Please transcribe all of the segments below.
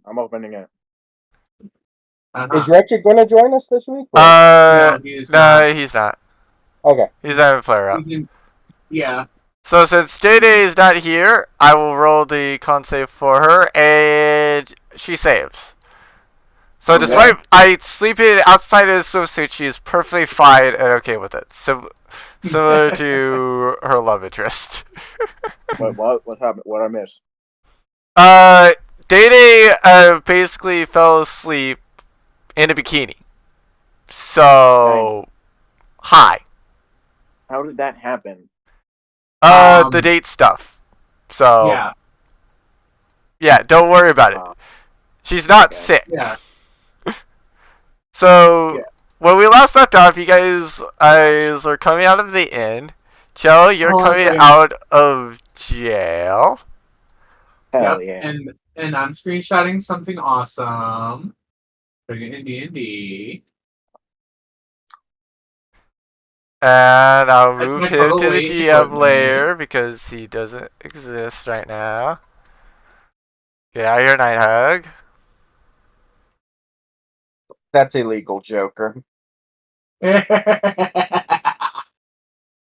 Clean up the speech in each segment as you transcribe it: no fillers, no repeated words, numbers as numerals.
I'm opening it. Is Wretched going to join us this week? No, he is not. No, he's not. Okay. He's not a player up. Yeah. So since Day Day is not here, I will roll the con save for her, and she saves. So Okay. despite I sleeping outside of the swimsuit, she is perfectly fine and okay with it. Similar to her love interest. Wait, what? What happened? What I missed? Day Day basically fell asleep in a bikini. So, hi. How did that happen? The date stuff. So, Yeah. yeah, don't worry about it. She's not sick. Yeah. So, Yeah. when we last left off, you guys were coming out of the inn. Chell, you're coming out of jail. Hell Yep. yeah. And I'm screenshotting something awesome. Putting it in D&D. And I'll That's move my him to the overweight GM equipment. layer because he doesn't exist right now. Get out of here, Nighthug. That's illegal, Joker.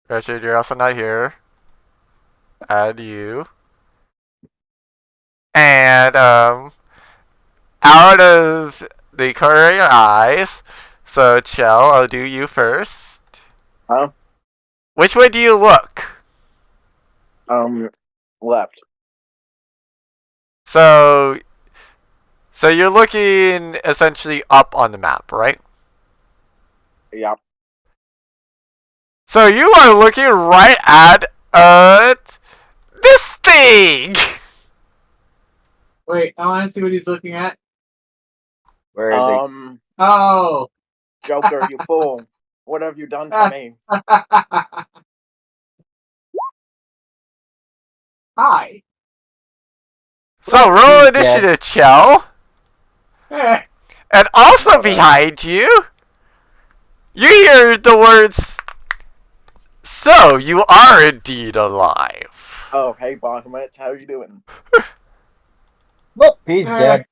Richard, you're also not here. Add you. And, out of the corner of your eyes. So, Chell, I'll do you first. Huh? Which way do you look? Left. So you're looking essentially up on the map, right? Yep. So you are looking right at this thing. Wait, I want to see what he's looking at. Where is Oh. Joker, you fool! What have you done to me? Hi. So roll initiative, Chell. And also behind you, you hear the words, "So you are indeed alive." Oh, hey, Bahamut, how you doing? Look, he's dead.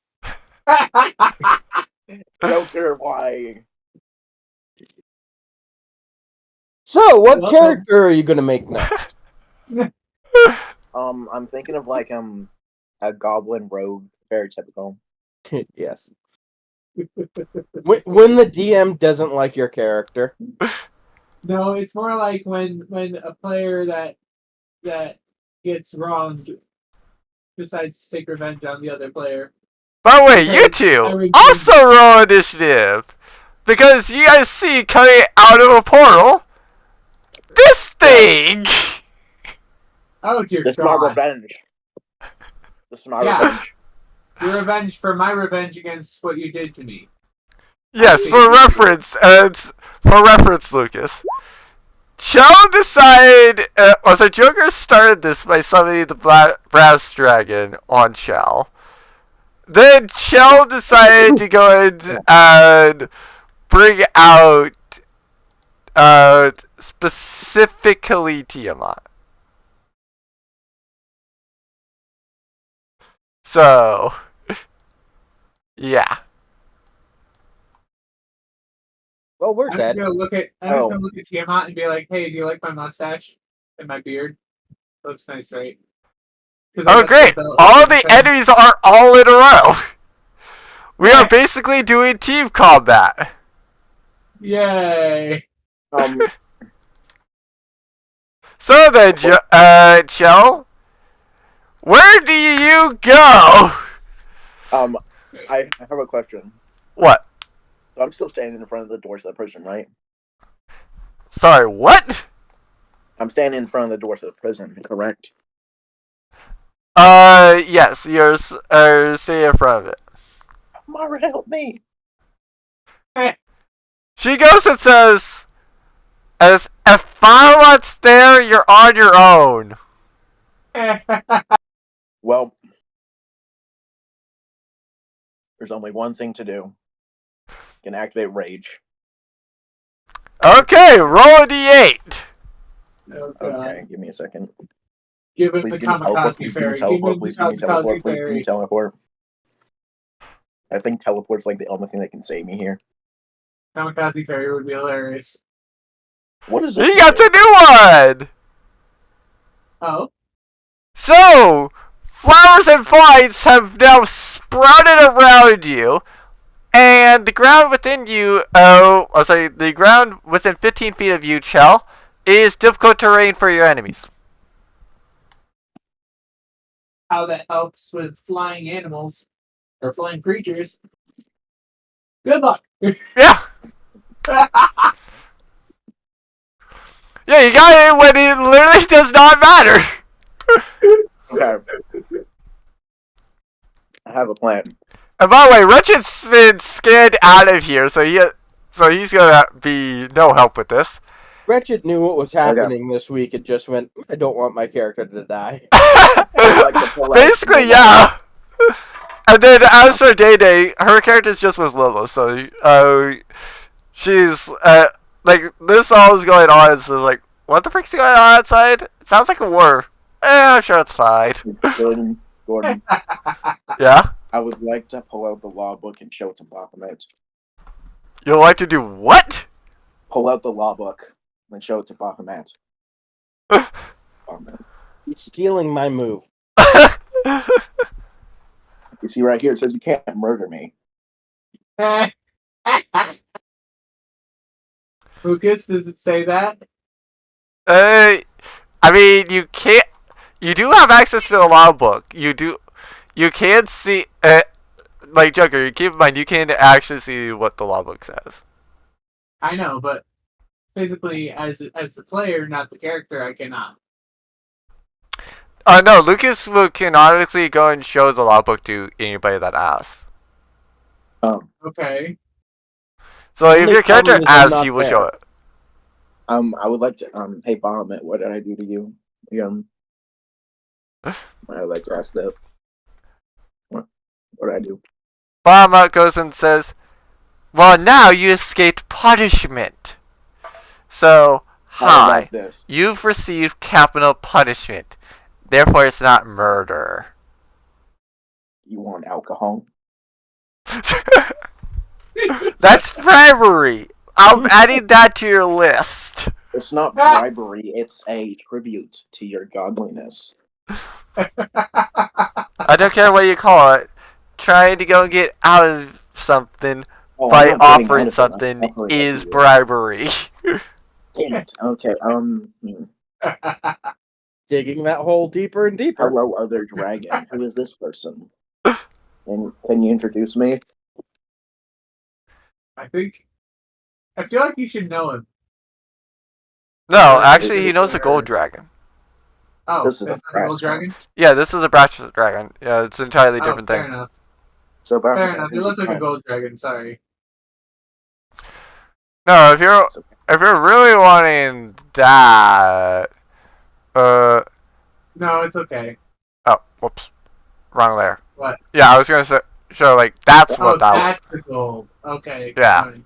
Joker, why? So, what Welcome. character are you going to make next? I'm thinking of like a goblin rogue, very typical. Yes. When the DM doesn't like your character. No, it's more like when a player that gets wronged decides to take revenge on the other player. By the way, you two also roll initiative because you guys see coming out of a portal this thing. Oh dear This is God! my revenge. This is my revenge. Your revenge for my revenge against what you did to me. Yes, for reference, Lucas. Chell decided, so Joker started this by summoning the brass dragon on Chell. Then Chell decided to go ahead and bring out, specifically Tiamat. So, yeah. Well, we're I'm dead. just gonna look at Tiamat and be like, "Hey, do you like my mustache and my beard? Looks nice, right?" Oh, great! All the enemies are all in a row. We are basically doing team combat. Yay! So then, Chell, where do you go? I have a question. What? So I'm still standing in front of the doors of the prison, right? Sorry, what? I'm standing in front of the doors of the prison, correct? Yes, you're staying in front of it. Mara, help me! She goes and says, "As if Violet's there, you're on your own." Well, there's only one thing to do. You can activate rage. Okay, roll a d8. Okay, give me a second. Give him Please the give me teleport. kamikaze Please give me fairy. teleport. Please give me teleport. Please give me teleport. I think teleport's like the only thing that can save me here. Kamikaze Fairy would be hilarious. What is this? He got a new one! Oh, So, flowers and vines have now sprouted around you, and the ground within you, the ground within 15 feet of you, Chell, is difficult terrain for your enemies. how that helps with flying animals or flying creatures. Good luck. Yeah! Yeah, you got it when it literally does not matter! Okay. I have a plan. And by the way, Wretched's been scanned out of here, so he's gonna be no help with this. Wretched knew what was happening this week and just went, I don't want my character to die. like to pull out Basically, the yeah. And then as for Day Day, her character's just with Lolo, so she's like this all is going on. So like, what the frick's going on outside? It sounds like a war. I'm sure it's fine. Gordon, Yeah. I would like to pull out the law book and show it to Baphomet. You'd like to do what? Pull out the law book and show it to Baphomet. He's stealing my move. You see right here, it says you can't murder me. Lucas, does it say that? I mean, you can't. You do have access to the law book. You do. You can see. Like Joker, you keep in mind you can actually see what the law book says. I know, but physically, as the player, not the character, I cannot. No, Lucas can automatically go and show the law book to anybody that asks. Okay. So if Only your character problem is I'm asks, not he will there. show it. I would like to hey Baphomet, what did I do to you? I would like to ask that. What did I do? Bahamut goes and says, "Well, now you escaped punishment. So, How hi, about this? you've received capital punishment. Therefore, it's not murder." You want alcohol? That's bribery. I'm adding that to your list. It's not bribery, it's a tribute to your godliness. I don't care what you call it. Trying to go and get out of something Oh, by I'm not getting out offering of it, I'm something offering it to is you. bribery. Damn it. Okay, Digging that hole deeper and deeper. hello, other dragon. Who is this person? Can you introduce me? I feel like you should know him. No, actually, he knows a gold dragon. Oh, This is that's a not the Gold brass Dragon? Yeah, this is a brass dragon. Yeah, it's an entirely different Fair thing. enough. So Fair Baphomet, enough. It who's looks like a friend? Gold Dragon, sorry. No, if you're It's okay. if you're really wanting that, No, it's okay. oh, whoops, wrong layer. What? Yeah, I was gonna show like that's Oh, what that. that's the gold. Okay. Yeah. fine.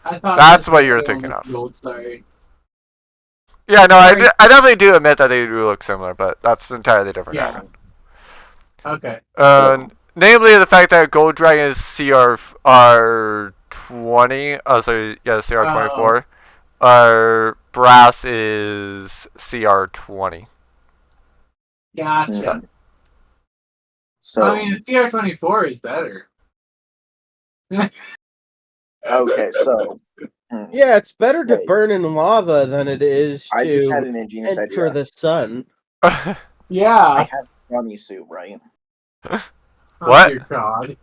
I thought That's that what the you were other thinking one was of. Gold, sorry. Yeah, no, Sorry. I definitely do admit that they do look similar, but that's entirely different. Yeah. Dragon. Okay. Namely the fact that Gold Dragon is CR20. Oh, so yeah, CR24. Our Brass is CR20. Gotcha. So I mean, the CR24 is better. okay, so Yeah, it's better to Wait. burn in lava than it is I just had to an ingenious enter idea. the sun. I Yeah. have a bunny suit, right? What? Oh, dear God.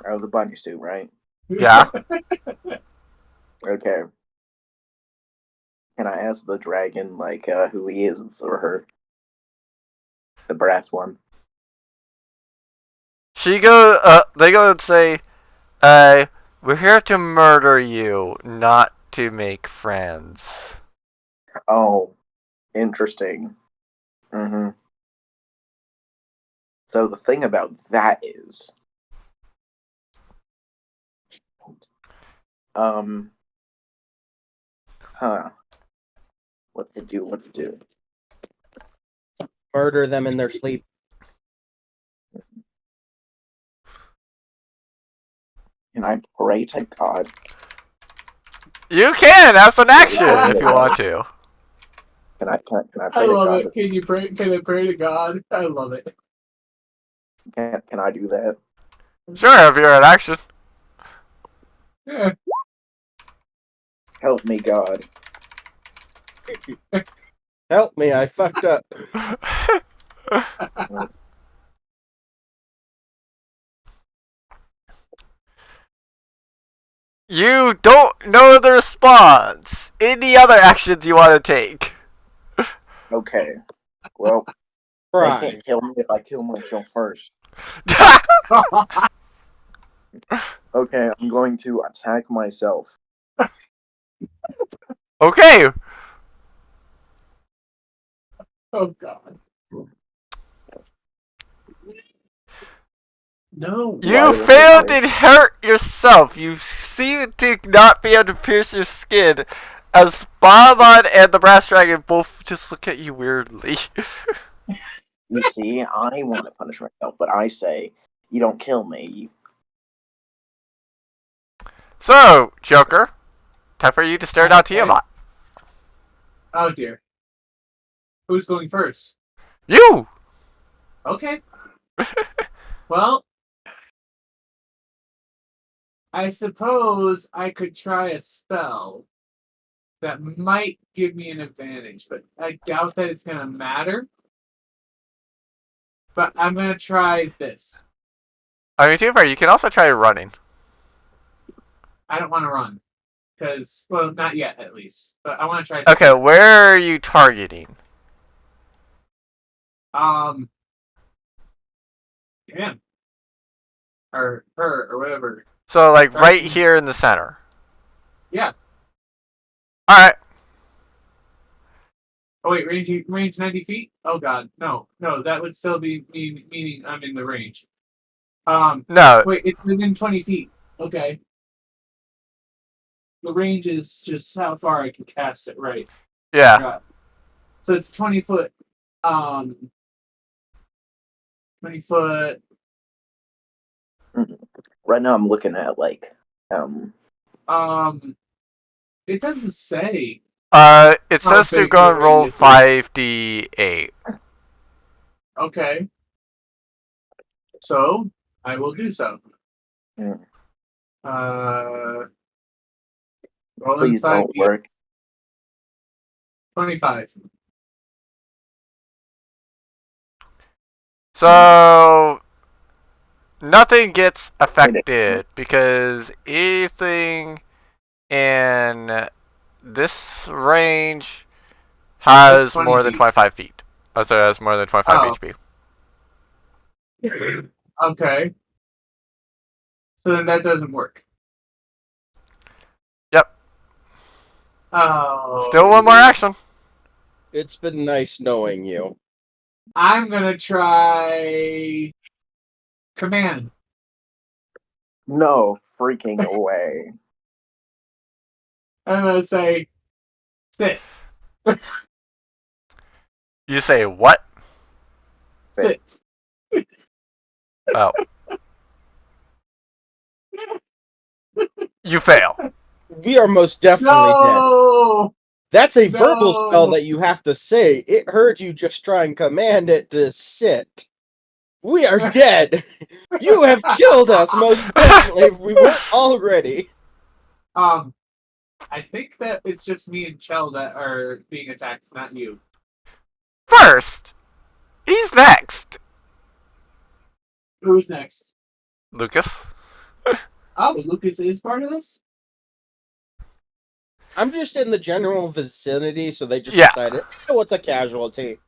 I have the bunny suit, right? Yeah. Okay. Can I ask the dragon like who he is or her? The brass one. They go and say, we're here to murder you, not to make friends. Oh, interesting. Mm-hmm. So the thing about that is, what to do? Murder them in their sleep. Can I pray to God? You can as an action if you want to. Can I pray I to love God? it. Can you pray? Can I pray to God? I love it. Can I do that? Sure, if you're an action. Yeah. Help me, God. Help me, I fucked up. You don't know the response. Any other actions you want to take? Okay. Well, they Cry. can't kill me if I kill myself first. Okay, I'm going to attack myself. Okay. Oh God. No. You Why failed would and hurt yourself. You seem to not be able to pierce your skin. As Bonbon and the Brass Dragon both just look at you weirdly. You see, I want to punish myself, but I say, you don't kill me. So, Joker, time for you to stare down Okay. Tiamat. Oh dear. Who's going first? You! Okay. Well, I suppose I could try a spell that might give me an advantage, but I doubt that it's going to matter. But I'm going to try this. I mean, too far, you can also try running. I don't want to run. Because, well, not yet at least. But I want to try. Okay, where are you targeting? Him. Or her, or whatever. So, like, right here in the center. Yeah. Alright. Oh wait, range 90 feet? Oh god, no, that would still be meaning I'm in the range. No. Wait, it's within 20 feet. Okay. The range is just how far I can cast it, right? Yeah. So it's 20 foot. 20 foot. Right now, I'm looking at like It doesn't say. It says to big go the and roll range is. 5d8. Okay. So I will do so. Yeah. Rolling please don't 5d8. work. 25. So, nothing gets affected because anything in this range has 20 more than feet. 25 feet. Oh, so it has more than 25 Oh. HP. Okay. So then that doesn't work. Yep. Oh. Still one more action. It's been nice knowing you. I'm gonna try command. No freaking way. I'm gonna say sit. You say what? Sit. Oh. You fail. We are most definitely dead. No. That's a verbal No. spell that you have to say. It heard you just try and command it to sit. We are dead. You have killed us most definitely if we weren't already. I think that it's just me and Chell that are being attacked, not you. First, he's next. Who's next? Lucas. Oh, Lucas is part of this? I'm just in the general vicinity, so they just Yeah. decided, oh, it's a casualty.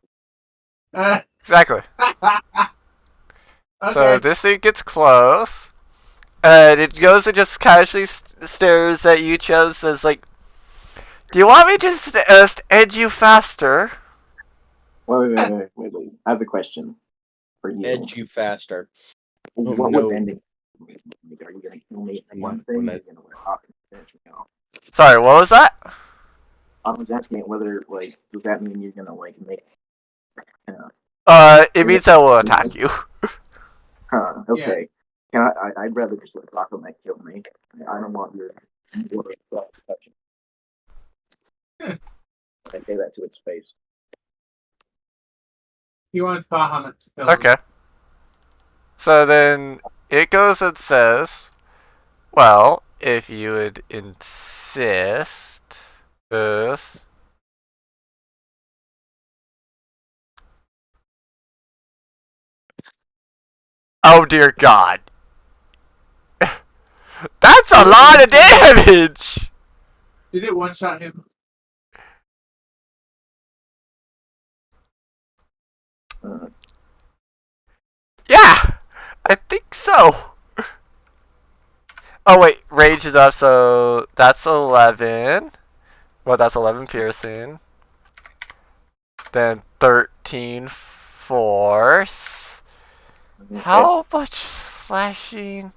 Exactly. Okay. So this thing gets close, and it goes and just casually stares at you, Chell, says like, "Do you want me to just end you faster?" Wait. I have a question for you. Edge you faster. What no. would ending? Are you gonna kill me in one thing? Or are you gonna Sorry, what was that? I was asking whether like does that mean you're gonna like make? It means I will attack you. Okay. I'd rather just let Baphomet kill me. I don't want your touching. I say that to its face. He wants Bahamut to kill him. Okay. So then it goes and says, well, if you would insist this. Oh dear God. That's a lot of damage! Did it one-shot him? Yeah! I think so. Oh wait, rage is up, so that's 11. Well, that's 11 piercing. Then 13 force. How much slashing?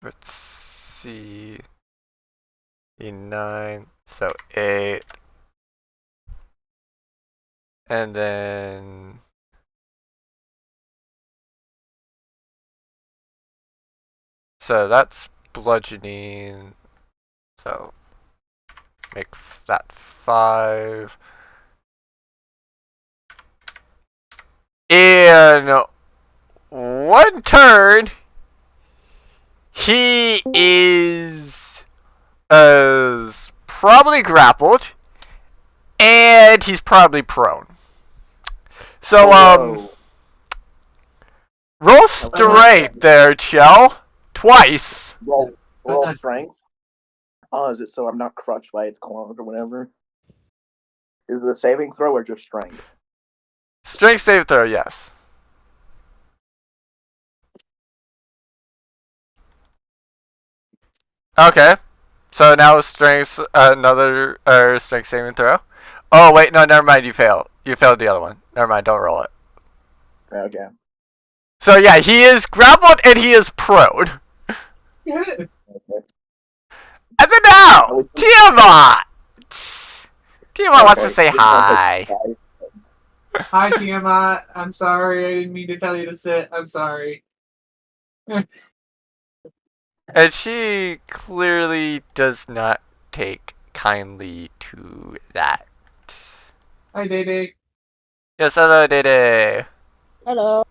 Let's see. 9, so 8. And then so that's bludgeoning. So make that 5. In one turn, he is probably grappled, and he's probably prone. So roll strength there, Chell. Twice. Roll strength. Oh, is it so I'm not crushed by its claws or whatever? Is it a saving throw or just strength? Strength save throw, yes. Okay. So now strength, another strength saving throw. Oh wait, no, never mind. You failed. You failed the other one. Never mind. Don't roll it. Okay. So yeah, he is grappled and he is prone. Okay. And then now, Tiamat. Tiamat wants to say hi. Hi, Tiamat. I'm sorry. I didn't mean to tell you to sit. I'm sorry. And she clearly does not take kindly to that. Hi, Dede. Yes, hello, Dede. Hello.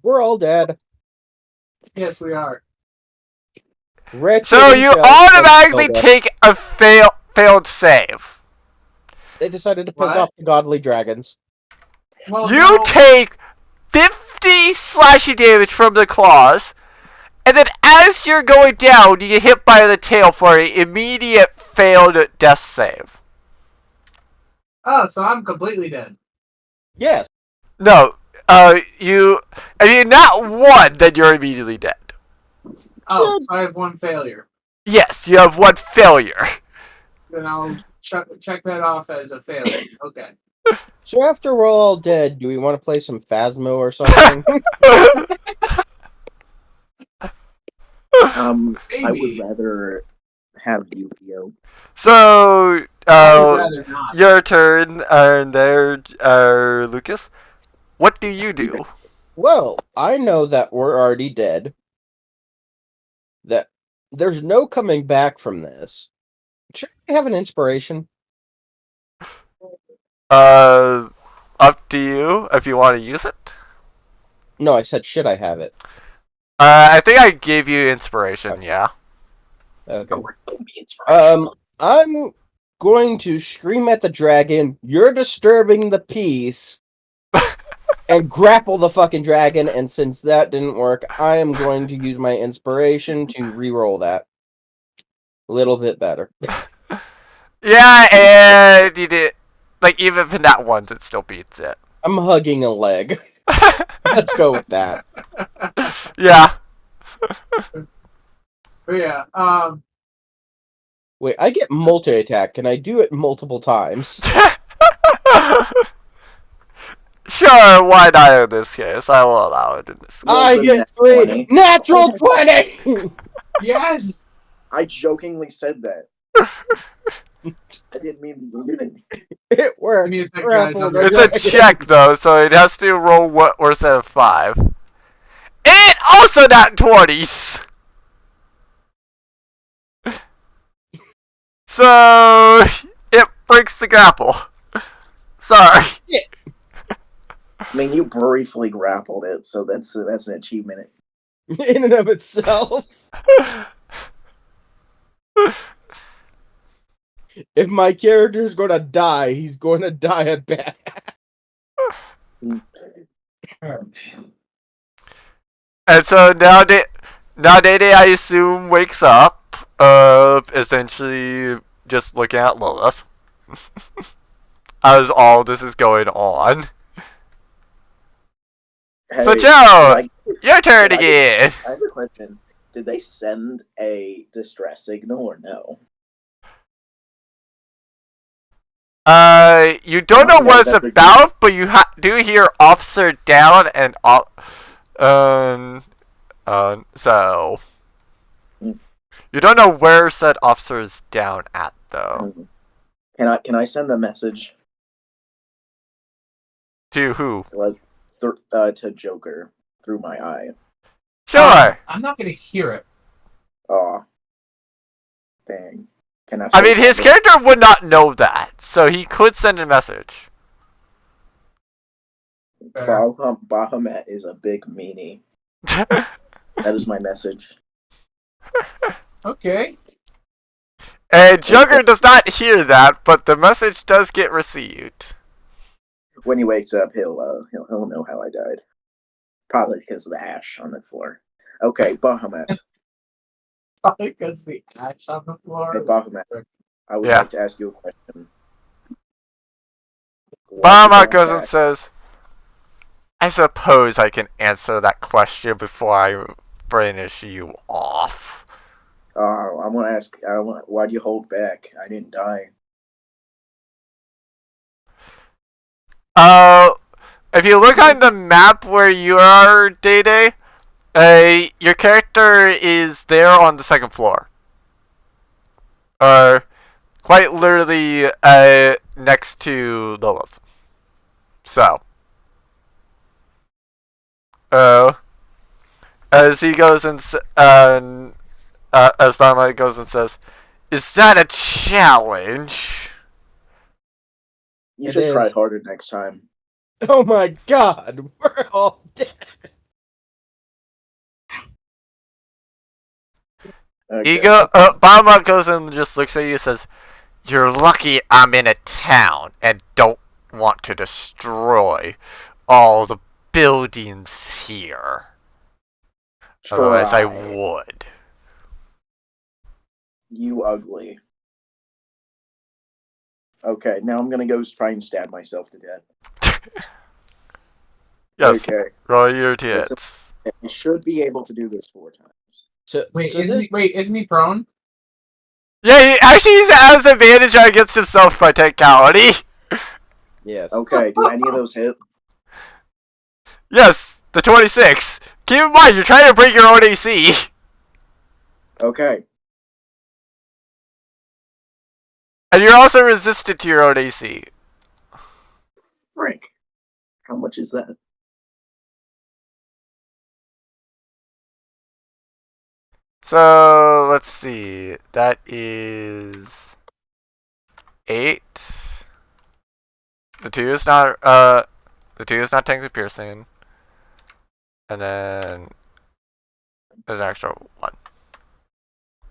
We're all dead. Yes, we are. Richard So and you Joe automatically both dead. take a failed save. They decided to piss What? off the godly dragons. Well, You no, take 50 slashing damage from the claws, and then as you're going down, you get hit by the tail for an immediate failed death save. Oh, so I'm completely dead. Yes. No, if you're not one, then you're immediately dead. Oh, so I have one failure. Yes, you have one failure. Then I'll check that off as a failure. Okay. So after we're all dead, do we want to play some Phasmo or something? I would Maybe. rather have Yu-Gi-Oh. So, I would rather not. your turn, and there, Lucas. What do you do? Well, I know that we're already dead. That there's no coming back from this. Should I have an inspiration? Up to you if you want to use it. No, I said should I have it? I think I gave you inspiration. Yeah. Okay. Oh, I'm going to scream at the dragon, "You're disturbing the peace!" and grapple the fucking dragon, and since that didn't work, I am going to use my inspiration to re-roll that. A little bit better. Yeah, and you did. Like, even if not once, it still beats it. I'm hugging a leg. Let's go with that. Yeah. But yeah. Wait, I get multi-attack. Can I do it multiple times? Sure, why not in this case? I will allow it in this Well, I it's a get nat 3! 20. Natural 20! Yes. I jokingly said that. I didn't mean to do it. It worked. Give me a second, Grapple guys. the It's a dragon. check though, so it has to roll what worse out of 5. And also not 20s. So it breaks the grapple. Sorry. I mean, you briefly grappled it, so that's an achievement. In and of itself. If my character's gonna die, he's gonna die a bad. And so now Day I assume wakes up, essentially just looking at Lilith as all this is going on. So Hey, Joe, like, your turn again. I have a question. Did they send a distress signal or no? You don't know what it's about, but you do hear officer down and so you don't know where said officer is down at though. Can I send a message To who? to Joker through my eye? Sure. I'm not gonna hear it. Aw. Dang. Can I mean, his character would not know that, so he could send a message. Bahamut is a big meanie. That is my message. Okay. And Joker does not hear that, but the message does get received. When he wakes up, he'll know how I died. Probably because of the ash on the floor. Okay, Bahamut. Probably because the ash on the floor. Hey, Bahamut. I would Yeah. like to ask you a question. Bahamut goes and says, I suppose I can answer that question before I finish you off. I want to ask. Why'd you hold back? I didn't die. If you look on the map where you are, Day, your character is there on the second floor. Quite literally, next to Lilith. So. As he goes and, as Bahamut goes and says, is that a challenge? You should try harder next time. Oh my god, we're all dead. Okay. Bahamut goes and just looks at you and says, you're lucky I'm in a town and don't want to destroy all the buildings here. Otherwise I would. You ugly. Okay, now I'm gonna go try and stab myself to death. Yes, Okay. roll your tits. I should be able to do this 4 times. Wait, isn't he prone? Yeah, he has advantage against himself by technicality. Yes. Okay, do any of those hit? Yes, the 26. Keep in mind, you're trying to break your own AC. Okay. And you're also resistant to your own AC. Frick. How much is that? So, let's see. That is 8. The 2 is not technically piercing. And then there's an extra 1.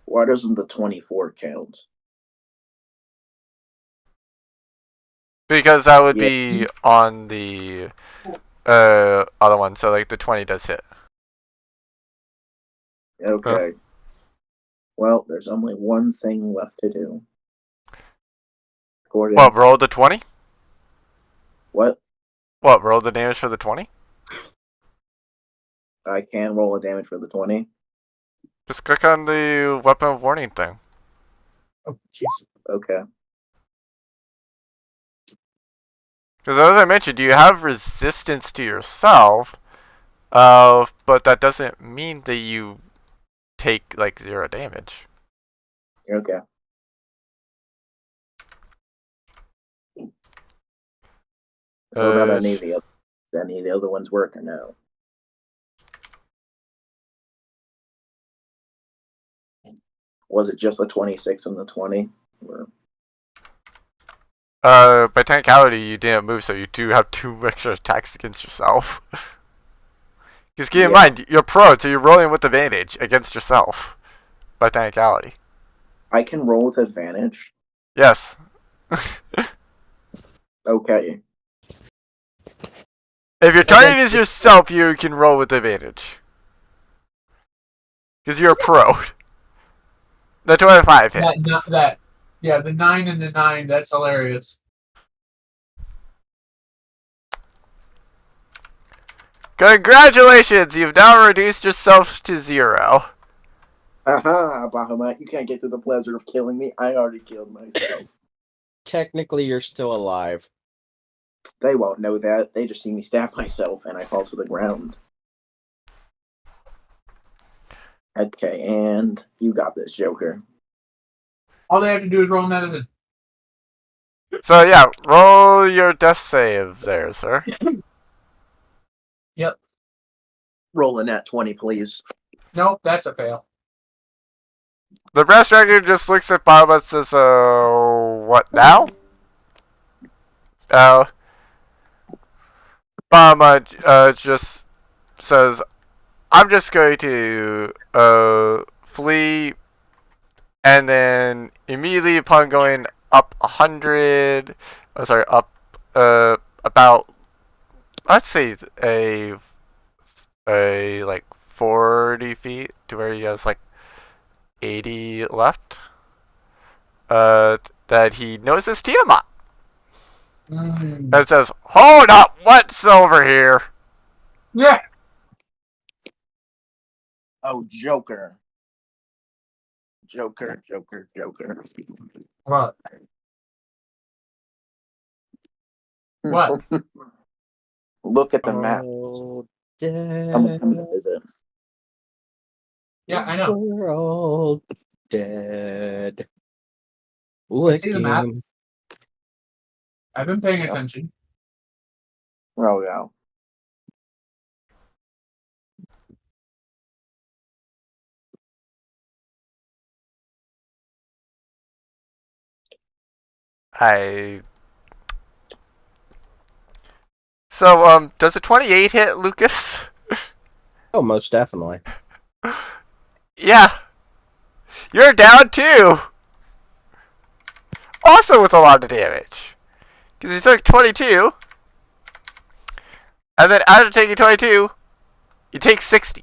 Why doesn't the 24 count? Because that would be on the other one, so like the 20 does hit. Okay. Well, there's only one thing left to do. Gordon. What, roll the 20? What? What, roll the damage for the 20? I can roll a damage for the 20. Just click on the weapon of warning thing. Oh, jeez. Okay. Because as I mentioned, you have resistance to yourself, but that doesn't mean that you take like 0 damage. Okay. What about any of the other ones work or no? Was it just the 26 and the 20? Or... By technicality, you didn't move, so you do have 2 extra attacks against yourself. Because keep in mind, you're pro, so you're rolling with advantage against yourself. By technicality. I can roll with advantage? Yes. Okay. If your target is yourself, you can roll with advantage. Because you're a pro. The 25 hits. Yeah, the 9 and the 9, that's hilarious. Congratulations! You've now reduced yourself to 0. Aha, Bahamut, you can't get to the pleasure of killing me. I already killed myself. Technically, you're still alive. They won't know that. They just see me stab myself and I fall to the ground. Okay, and you got this, Joker. All they have to do is roll medicine. So yeah, roll your death save there, sir. Yep. Rolling at 20, please. Nope, that's a fail. The brass dragon just looks at Bob and says, what now? Bob just says, I'm just going to flee, and then immediately upon going up 100, up about, let's say a like 40 feet to where he has like 80 left, that he notices Tiamat. And says, hold up, what's over here? Yeah. Oh, Joker. Joker. What? What? Look at the map. Oh, Someone's coming to visit. Yeah, I know. We're all dead. I see the map. I've been paying attention. Oh, yeah. So, does a 28 hit, Lucas? Oh, most definitely. Yeah. You're down too. Also with a lot of damage. Because he took 22. And then after taking 22, you take 60.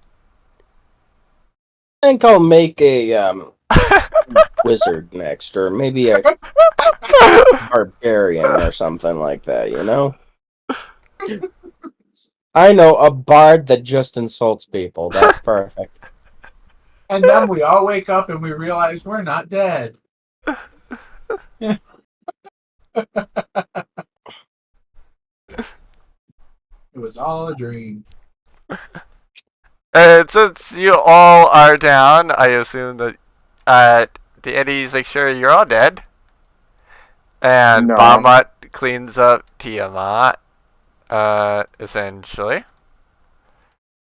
I think I'll make a wizard next, or maybe a barbarian or something like that, you know? I know, a bard that just insults people. That's perfect. And then we all wake up and we realize we're not dead. It was all a dream. And since you all are down, I assume that the Eddie's like, sure, you're all dead. And No. Bahamut cleans up Tiamat, essentially.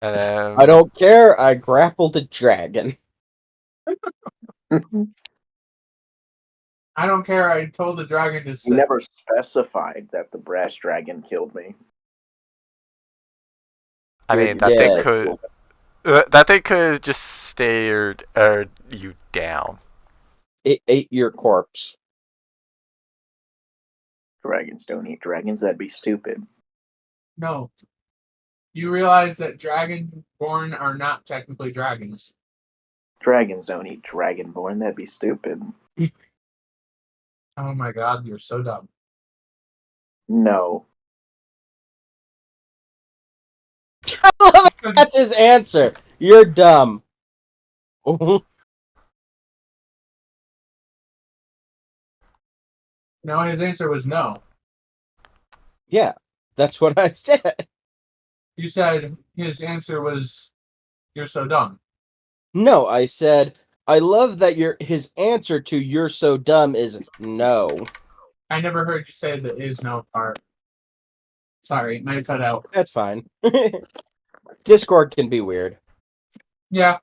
And then I don't care, I grappled a dragon. I don't care. I told the dragon to You sit. never specified that the brass dragon killed me. I mean, that Yeah. thing could just stare you down. It ate your corpse. Dragons don't eat dragons. That'd be stupid. No. You realize that dragonborn are not technically dragons. Dragons don't eat dragonborn. That'd be stupid. Oh my god, you're so dumb. No. I love it. That's his answer. You're dumb. No, his answer was no. Yeah, that's what I said. You said his answer was, you're so dumb. No, I said, I love that his answer to you're so dumb is no. I never heard you say the is no part. Sorry, might have cut out. That's fine. Discord can be weird. Yeah.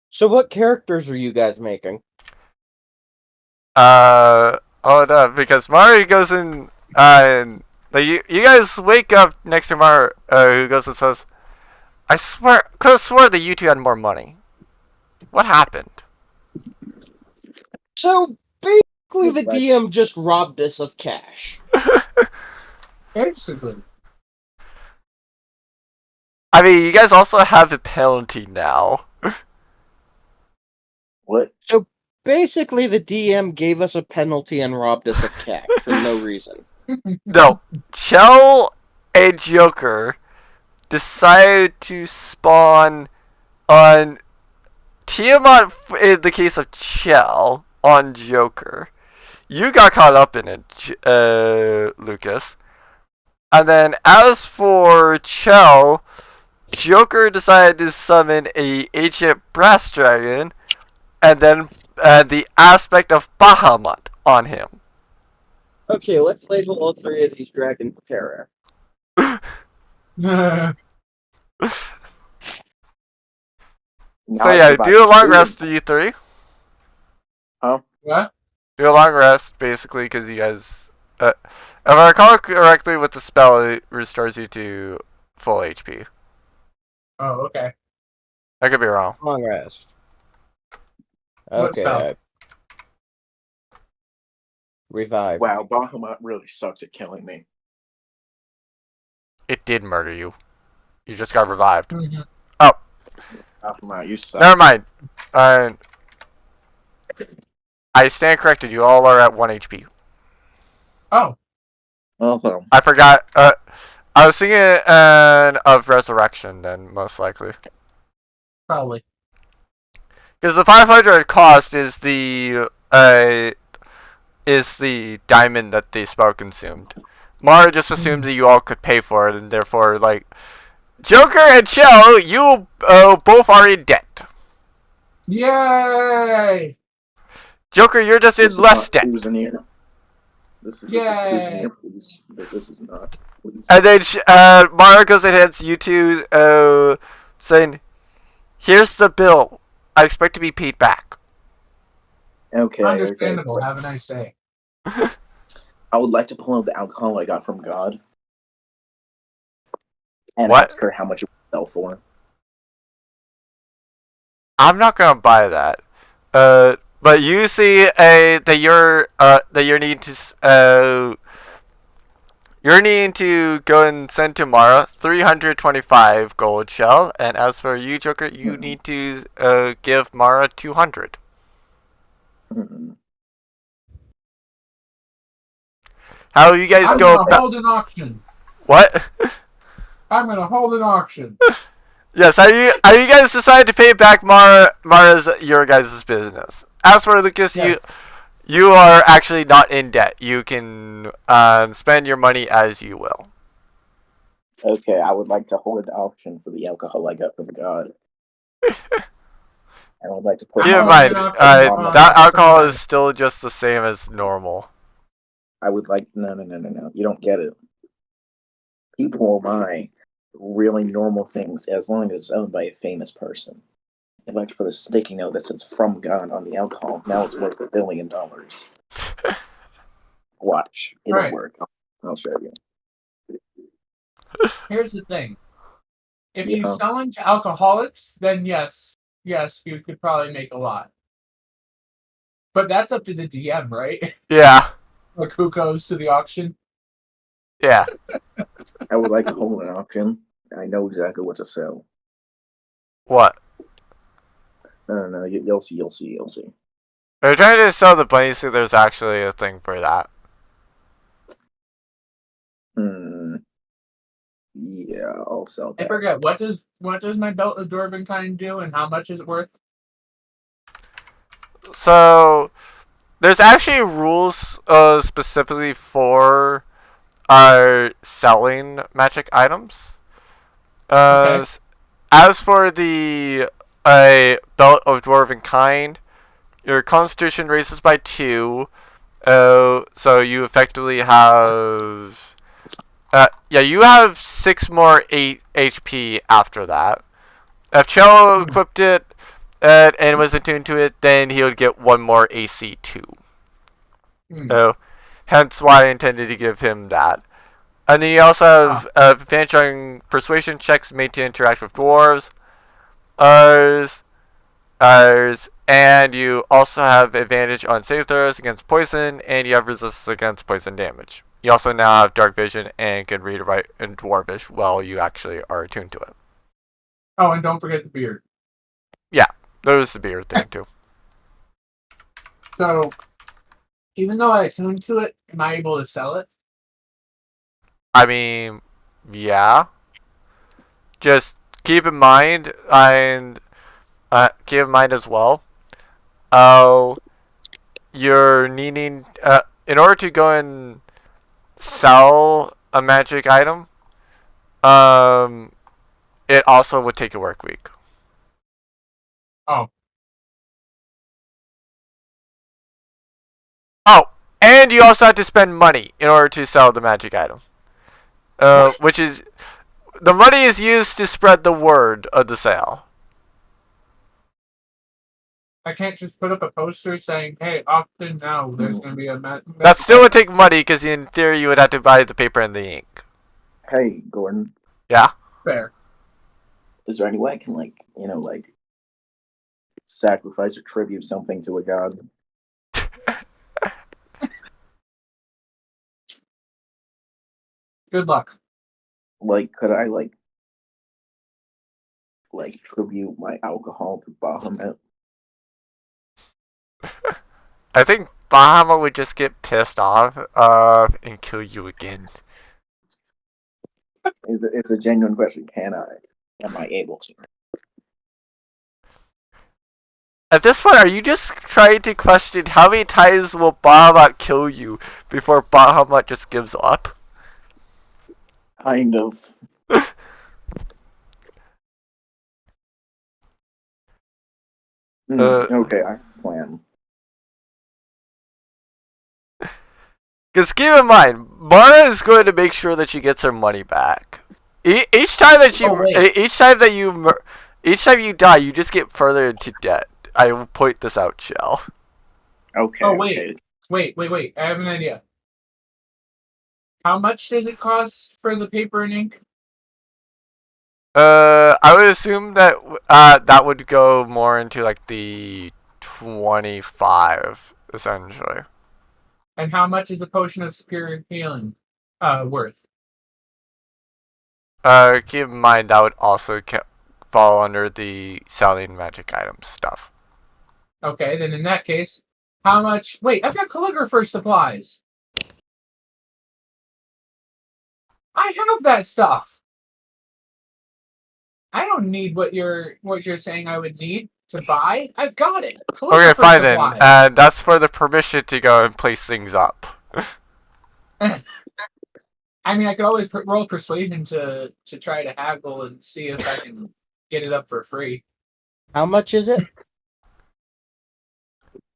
So what characters are you guys making? Hold up, because Mario goes in, and like, you guys wake up next to Mario, who goes and says, I swear, could have swore that you two had more money. What happened? So basically the Let's- DM just robbed us of cash. Basically. I mean, you guys also have a penalty now. What? Basically the DM gave us a penalty and robbed us of cash for no reason. No, Chell and Joker decided to spawn on Tiamat in the case of Chell, on Joker. You got caught up in it, Lucas. And then as for Chell, Joker decided to summon a ancient brass dragon, and then the aspect of Bahamut on him. Okay, let's label all three of these dragons terror. Now So I yeah, survived do a long two. rest, you three. What? Do a long rest, basically, because you guys... if I recall correctly with the spell, it restores you to full HP. Oh, okay. I could be wrong. Long rest. What Okay. spell? Revive. Wow, Bahamut really sucks at killing me. It did murder you. You just got revived. Mhm. Bahamut, you suck. Never mind. I stand corrected. You all are at 1 HP. Oh, Oh, well. I forgot. I was thinking of Resurrection then, most likely. probably. Because the 500 cost is the diamond that the spell consumed. Mara just assumed that you all could pay for it, and therefore, like, Joker and Chell, you both are in debt. Yay! Joker, you're just in This is less not debt. cruising here. This is Yay. cruising here, please. This is not. Please. And then Mara goes and hands you two, saying, "Here's the bill. I expect to be paid back." Okay, Understandable. okay. Have a nice day. I would like to pull out the alcohol I got from God. And What? ask her how much it would sell for. I'm not gonna buy that. But you see that you're needing to go and send to Mara 325 gold shell, and as for you, Joker, you need to give Mara 200. Mm-mm. How you guys I'm go gonna about hold an auction. what? I'm gonna hold an auction. Yes, are you guys decided to pay back Mara's your guys' business? As for Lucas, Yeah. you are actually not in debt. You can spend your money as you will. Okay, I would like to hold an auction for the alcohol I got from God. I would like to put. Keep in I'm mind, holding an auction for that alcohol somebody. is still just the same as normal. I would like no. You don't get it. People will buy really normal things as long as it's owned by a famous person. I'd like to put a sticky note that says "From God" on the alcohol. Now it's worth $1 billion. Watch, it'll Right. work. I'll show you. Here's the thing. If you Yeah. sell them to alcoholics, then yes, you could probably make a lot. But that's up to the DM, right? Yeah, Like who goes to the auction? yeah. I would like to hold an auction. I know exactly what to sell. What? No, you'll see. Are you trying to sell the bunny suit? There's actually a thing for that. Yeah, I'll sell I that. forget what does my belt of Dwarven kind do, and how much is it worth? So there's actually rules specifically for selling magic items. Okay. As for the belt of dwarven kind, your constitution raises by 2. So you effectively have yeah, you have 6 more 8 HP after that. If Chell equipped it and was attuned to it, then he would get 1 more AC 2. So, hence why I intended to give him that. And then you also have advantage on persuasion checks made to interact with dwarves. And you also have advantage on save throws against poison, and you have resistance against poison damage. You also now have dark vision and can read, write, and dwarvish while you actually are attuned to it. Oh, and don't forget the beard. Yeah, there's the beard thing too. So, even though I attuned to it, am I able to sell it? I mean, yeah. Just keep in mind, and keep in mind as well, you're needing, in order to go and sell a magic item, it also would take a work week. Oh. Oh, and you also have to spend money in order to sell the magic item. Which is, the money is used to spread the word of the sale. I can't just put up a poster saying, hey, often now there's going to be a... That still would take money, because in theory you would have to buy the paper and the ink. Hey, Gordon. Yeah? Fair. Is there any way I can, sacrifice or tribute something to a god? Good luck. Could I, tribute my alcohol to Bahamut? I think Bahamut would just get pissed off and kill you again. It's a genuine question. Can I? Am I able to? At this point, are you just trying to question how many times will Bahamut kill you before Bahamut just gives up? Kind of. Okay, I plan. Because keep in mind, Mara is going to make sure that she gets her money back. Each time you die, you just get further into debt. I will point this out, Shell. Okay. Oh, wait. Okay. Wait. I have an idea. How much does it cost for the paper and ink? I would assume that that would go more into the 25, essentially. And how much is a potion of superior healing worth? Keep in mind that would also fall under the selling magic items stuff. Okay, then in that case, how much... Wait, I've got calligrapher supplies! I have that stuff! I don't need what you're saying I would need to buy. I've got it. Okay, fine then. And that's for the permission to go and place things up. I mean, I could always roll persuasion to try to haggle and see if I can get it up for free. How much is it?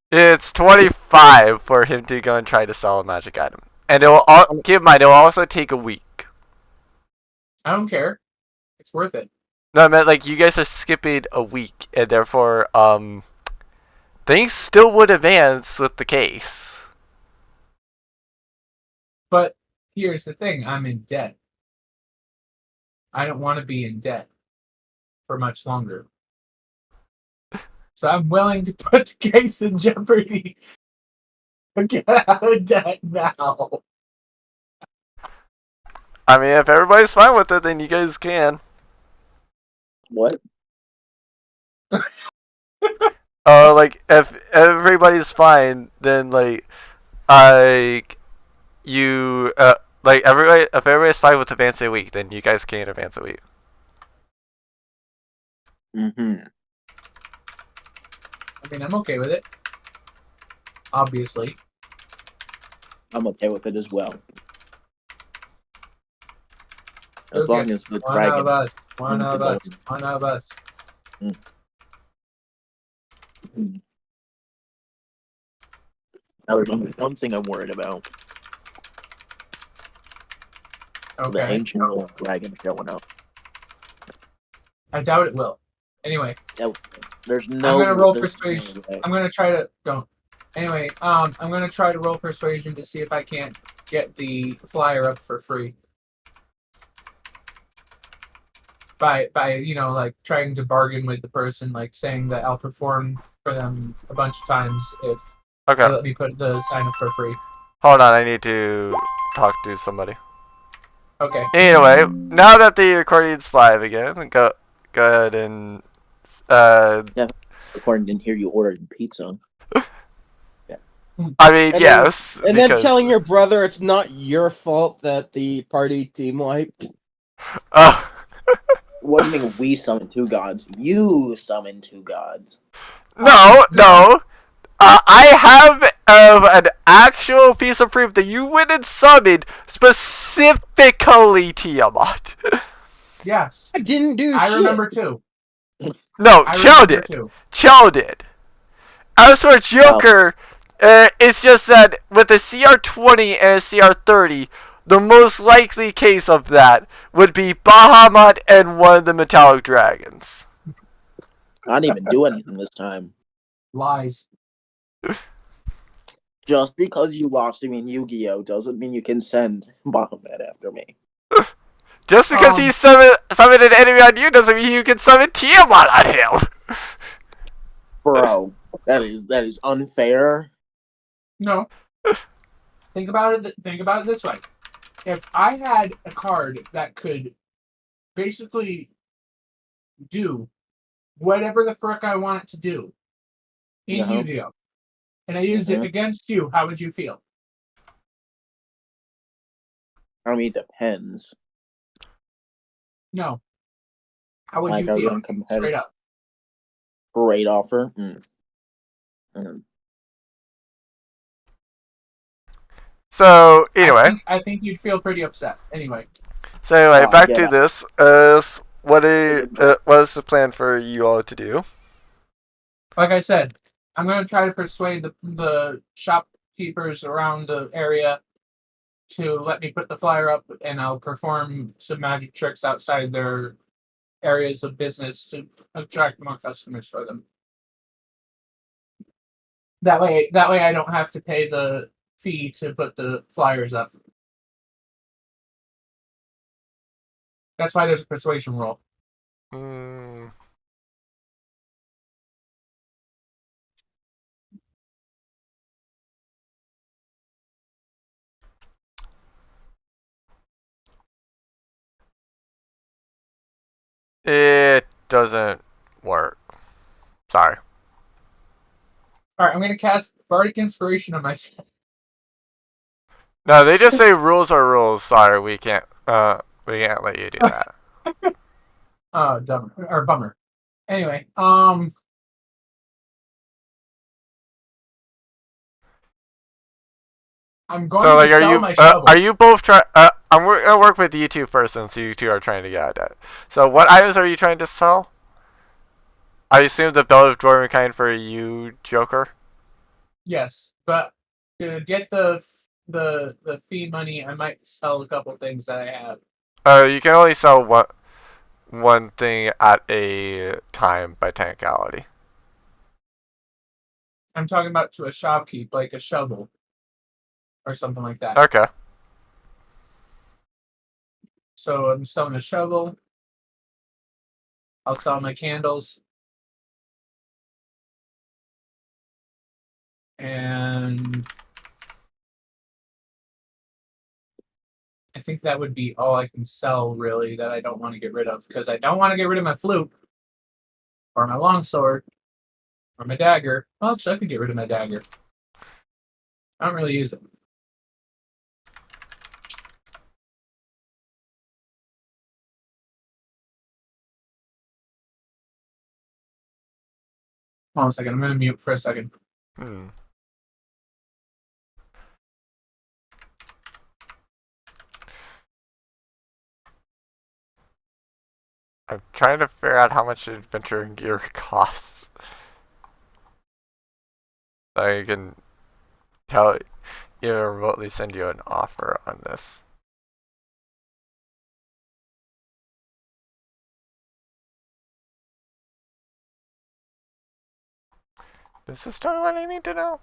It's 25 for him to go and try to sell a magic item. And it will keep in mind, it will also take a week. I don't care. It's worth it. No, I meant you guys are skipping a week, and therefore, things still would advance with the case. But here's the thing, I'm in debt. I don't want to be in debt for much longer. So I'm willing to put the case in jeopardy. Get out of debt now. I mean, if everybody's fine with it, then you guys can. What? If everybody's fine, then if everybody's fine with advancing a week, then you guys can advance a week. Mm-hmm. I mean, I'm okay with it. Obviously. I'm okay with it as well. As long as the dragon... One of us. Now there's only one thing I'm worried about. The Okay. ancient dragon showing up. I doubt it will. Anyway, There's no. I'm gonna roll there's persuasion. no way. I'm gonna try to don't. Anyway, I'm gonna try to roll persuasion to see if I can't get the flyer up for free. By like trying to bargain with the person, like saying that I'll perform for them a bunch of times if Okay. they let me put the sign up for free. Hold on, I need to talk to somebody. Okay. Anyway, now that the recording's live again, go ahead and According didn't hear you ordered pizza. I mean, And yes. And then because- telling your brother it's not your fault that the party team wiped. Oh. What do you mean we summon two gods? You summon two gods. No. I have an actual piece of proof that you went and summoned specifically Tiamat. Yes. I didn't do I shit. remember too. No, I Chell remember did. too. Chell did. As for Joker, it's just that with a CR20 and a CR30, the most likely case of that would be Bahamut and one of the metallic dragons. I didn't even do anything this time. Lies. Just because you lost to me in Yu-Gi-Oh! Doesn't mean you can send Bahamut after me. Just because he summoned an enemy on you doesn't mean you can summon Tiamat on him. Bro, that is unfair. No. Think about it this way. If I had a card that could basically do whatever the frick I want it to do in Uh-huh. Yu-Gi-Oh! And I used it against you, how would you feel? I mean, it depends. No. How would Like, you are we feel? on competitive? Straight up. Great offer. So anyway, I think you'd feel pretty upset. Anyway. Back yeah. to this. What is the plan for you all to do? Like I said, I'm going to try to persuade the shopkeepers around the area to let me put the flyer up, and I'll perform some magic tricks outside their areas of business to attract more customers for them. That way I don't have to pay the fee to put the flyers up. That's why there's a persuasion roll. Hmm. It doesn't work. Sorry. Alright, I'm gonna cast Bardic Inspiration on myself. No, they just say rules are rules. Sorry, we can't let you do that. Oh, dumb or bummer. Anyway, I'm going So to like, sell my shovel. are you both trying? I'm gonna work with you two first, since you two are trying to get at that. So what items are you trying to sell? I assume the Belt of Dwarvenkind for you, Joker. Yes, but to get the fee money, I might sell a couple things that I have. You can only sell one thing at a time by technicality. I'm talking about to a shopkeep, like a shovel or something like that. Okay. So I'm selling a shovel. I'll sell my candles. And I think that would be all I can sell, really, that I don't want to get rid of. Because I don't want to get rid of my flute. Or my longsword. Or my dagger. Well, actually, I could get rid of my dagger. I don't really use it. Hold on a second. I'm going to mute for a second. Hmm. I'm trying to figure out how much adventure gear costs. So I can even remotely send you an offer on this. Is this totally what I need to know?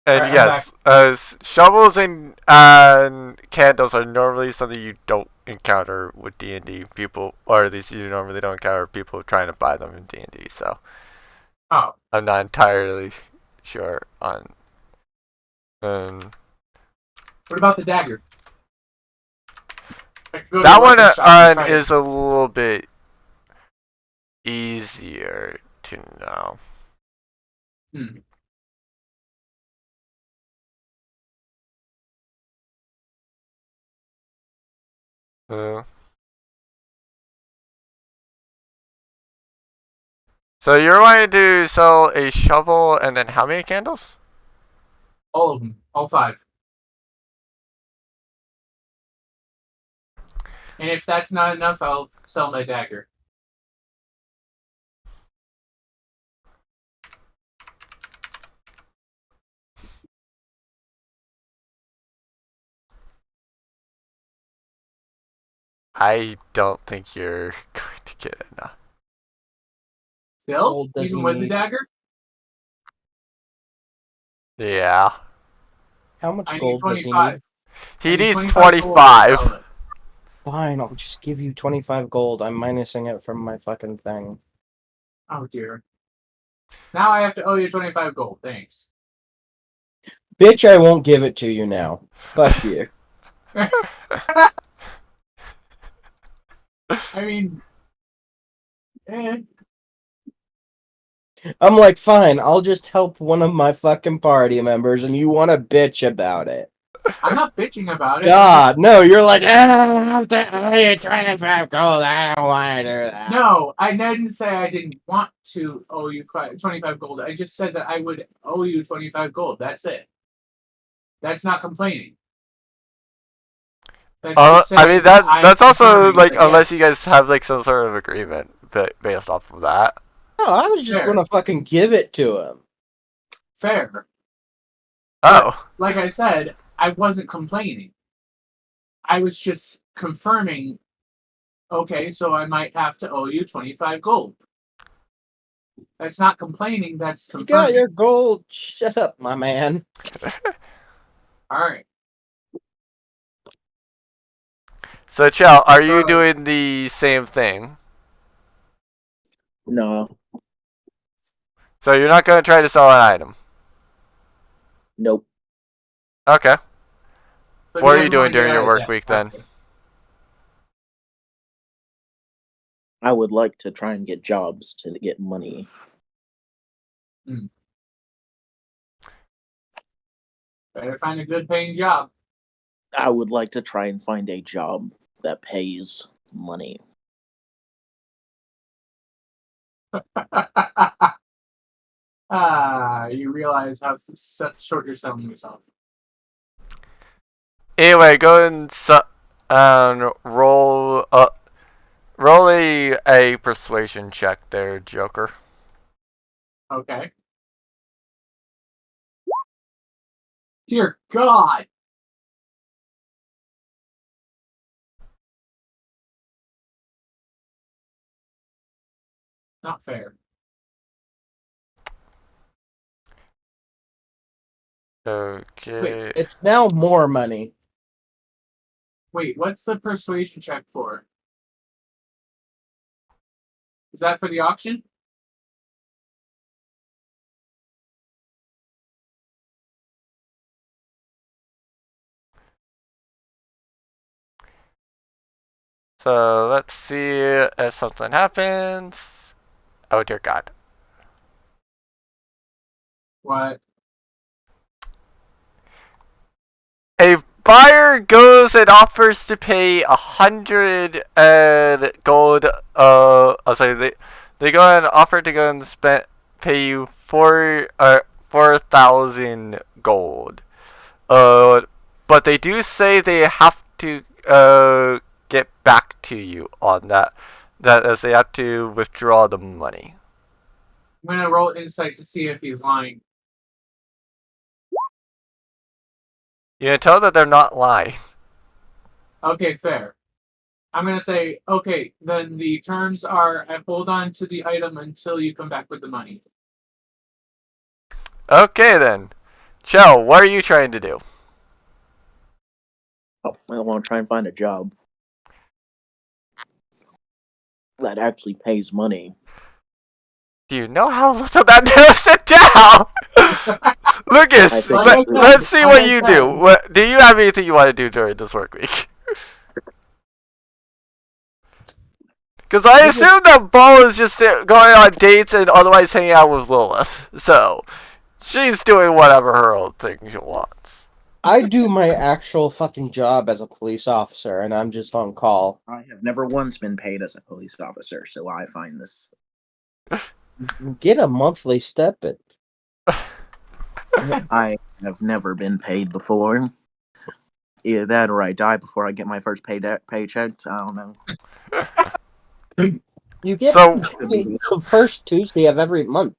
And Alright, I'm yes, shovels and candles are normally something you don't encounter with D&D people, or at least you normally don't encounter people trying to buy them in D&D. So Oh, I'm not entirely sure on. what about the dagger? I could go to That the one weapon shop and try it. is a little bit easier to know. Hmm. So you're wanting to sell a shovel and then how many candles? All of them. All 5. And if that's not enough, I'll sell my dagger. I don't think you're going to get enough. Still? Gold does Even he with the need? dagger? Yeah. How much I need gold does he 25. need? He I need needs 25 gold to 25. sell it. Fine, I'll just give you 25 gold. I'm minusing it from my fucking thing. Oh dear. Now I have to owe you 25 gold. Thanks. Bitch, I won't give it to you now. Fuck you. I mean, I'm like, fine, I'll just help one of my fucking party members, and you want to bitch about it. I'm not bitching about it. God, no, you're like, I have to owe you 25 gold. I don't want to do that. No, I didn't say I didn't want to owe you 25 gold. I just said that I would owe you 25 gold. That's it. That's not complaining. That's just I saying mean I'm that's also confirming like that, yeah. unless you guys have like some sort of agreement based off of that. No, I was just Fair. gonna fucking give it to him. Fair. Oh. Like I said, I wasn't complaining. I was just confirming, okay, so I might have to owe you 25 gold. That's not complaining, that's You confirming. got your gold. Shut up, my man. Alright. So Chell, are you doing the same thing? No, So you're not going to try to sell an item. nope. Okay. But What he are you doesn't wanna doing during get your out of work debt. week then? Okay. I would like to try and get jobs to get money. Better find a good paying job. I would like to try and find a job that pays money. You realize how short you're selling yourself. Anyway, go and roll a persuasion check there, Joker. Okay. Dear God. Not fair. Okay. Wait, it's now more money. Wait, what's the persuasion check for? Is that for the auction? So let's see if something happens. Oh dear God. What? A buyer goes and offers to pay 100 gold. I'll say they go and offer to go and pay you 4,000 gold. But they do say they have to get back to you on that. That as they have to withdraw the money. I'm gonna roll insight to see if he's lying. You can tell that they're not lying. Okay, fair. I'm gonna say, okay, then the terms are I hold on to the item until you come back with the money. Okay then. Chell, what are you trying to do? Oh, I want to try and find a job that actually pays money. Do you know how little that narrows it down? Lucas, I think Like I said, let's see like what I you said. do. What do you have anything you want to do during this work week? Because I assume that Bo is just going on dates and otherwise hanging out with Lilith. So, she's doing whatever her own thing she wants. I do my actual fucking job as a police officer, and I'm just on call. I have never once been paid as a police officer, so I find this. Get a monthly stipend. I have never been paid before. Either that or I die before I get my first paycheck. I don't know. You get So- paid the first Tuesday of every month.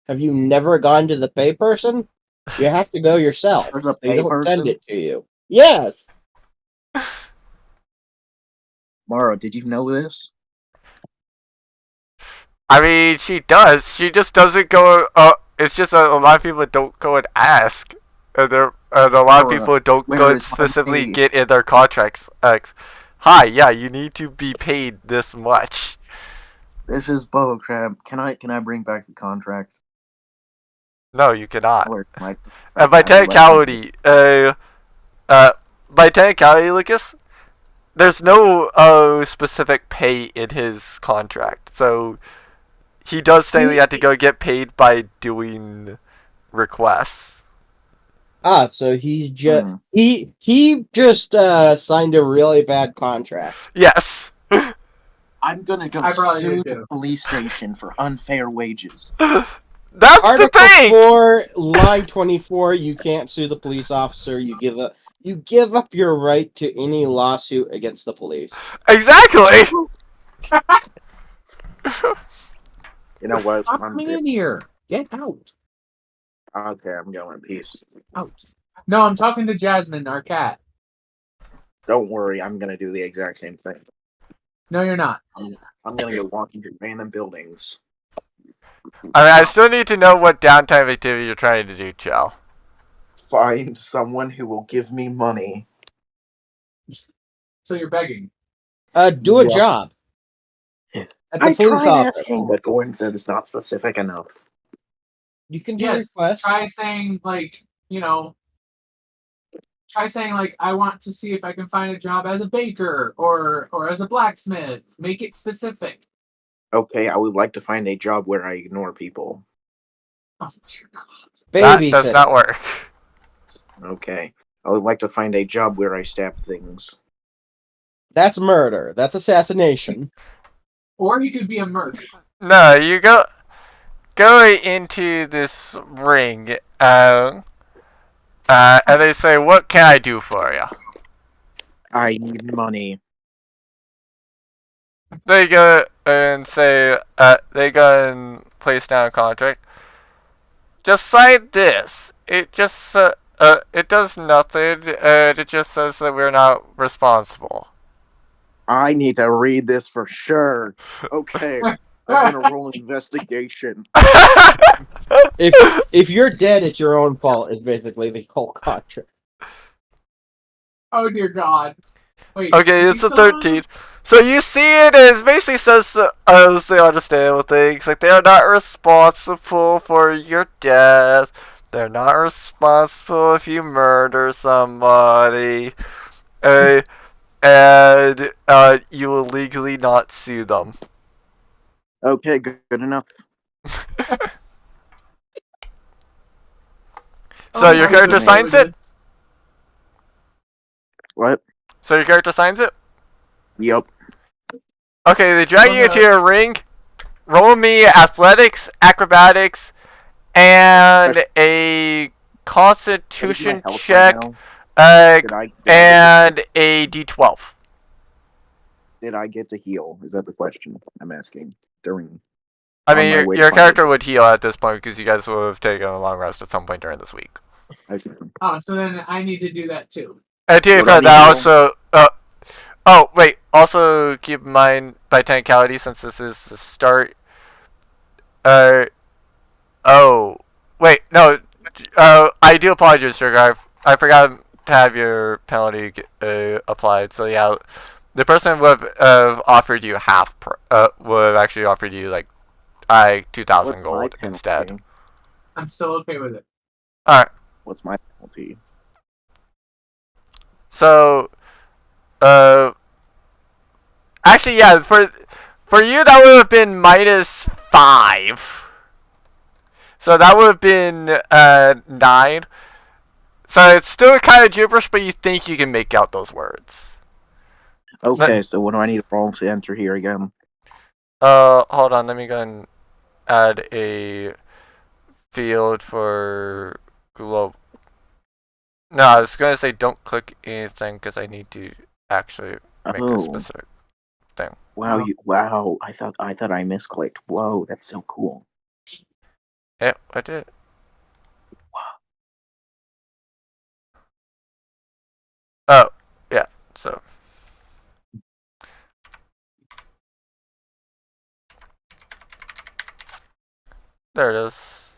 Have you never gone to the pay person? You have to go yourself. There's a They pay don't person? send it to you. Yes. Mara, did you know this? I mean, she does. She just doesn't go. It's just a lot of people don't go and ask. And a lot of Mara, people don't where go and is my specifically pay? get in their contracts. Hi, yeah, you need to be paid this much. This is bullcrap. Can I bring back the contract? No, you cannot. Where's my? And by Okay, technicality, Lucas, there's no specific pay in his contract. So he does technically have to go get paid by doing requests. So he's just Hmm. he just signed a really bad contract. Yes. I'm gonna go I probably sue would the too. police station for unfair wages. That's the Article thing. 4, line 24. You can't sue the police officer. You give up your right to any lawsuit against the police. Exactly. You know what? Stop coming in here. Get out. Okay, I'm going. Peace. Out. No, I'm talking to Jasmine, our cat. Don't worry, I'm gonna do the exact same thing. No, you're not. I'm gonna go walk into random buildings. I mean, I still need to know what downtime activity you're trying to do, Chell. Find someone who will give me money. So you're begging. Do a Yeah. job. At the I police tried office. asking, but Gordon said it's not specific enough. You can do Yes. requests. Try saying like, try saying like, I want to see if I can find a job as a baker or as a blacksmith. Make it specific. Okay, I would like to find a job where I ignore people. Oh dear God. That Babysitter. does not work. Okay, I would like to find a job where I stab things. That's murder. That's assassination. Or he could be a merc. No, you go into this ring, and they say, "What can I do for you?" I need money. They go and say, they go and place down a contract. Just sign this. It just, it does nothing. It just says that we're not responsible. I need to read this for sure. Okay, I'm gonna roll an investigation. If you're dead, it's your own fault. Is basically the whole contract. Oh dear God. Wait. Okay, is it's he a still on? 13. So you see it, and it basically says as the understandable things, like they are not responsible for your death. They're not responsible if you murder somebody. And you will legally not sue them. Okay, good enough. So Oh, your my character goodness. signs it? What? So your character signs it? Yep. Okay, they drag Oh, you into no. your ring. Roll me athletics, acrobatics, and a constitution What is my health check, right now? uh, Did I and a d12. did I get to heal? Is that the question I'm asking during? I On mean, my your way your to character would heal at this point because you guys would have taken a long rest at some point during this week. Okay. Oh, so then I need to do that too. And to be Would fair, I be that able- also, Oh, wait. Also, keep in mind, by technicality, since this is the start. Oh. Wait, no. I do apologize, Sugar. I forgot to have your penalty applied. So, yeah. The person would have offered you would have actually offered you, like, 2,000 What's my gold penalty? instead. I'm still okay with it. Alright. What's my penalty? So, actually, yeah, for you that would have been -5. So that would have been 9. So it's still kind of gibberish, but you think you can make out those words. Okay, so what do I need to roll to enter here again? Hold on, let me go and add a field for globe. No, I was gonna say don't click anything because I need to actually make a Oh, specific. wow! Wow! I thought I misclicked. Whoa, that's so cool. Yeah, I did. Oh, yeah. So. There it is.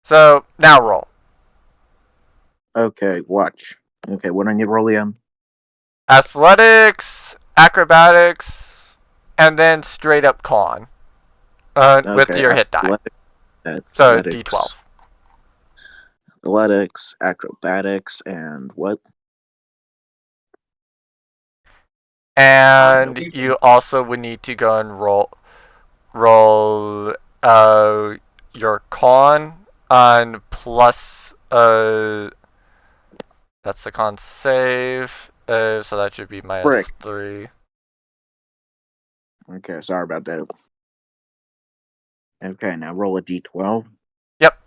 So, now roll. Okay, watch. Okay, what do I need to roll again? Athletics, acrobatics, and then straight up con. With Okay, your hit die. So, athletics, D12. athletics, acrobatics, and what? And you also would need to go and roll your con on plus that's the con save. So that should be -3. Okay, sorry about that. Okay, now roll a d12. Yep.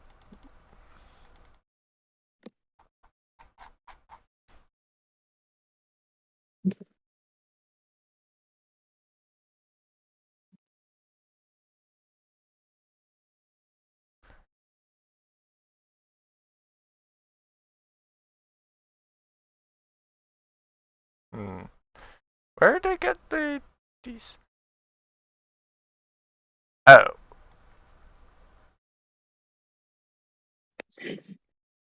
Where did I get these? Oh.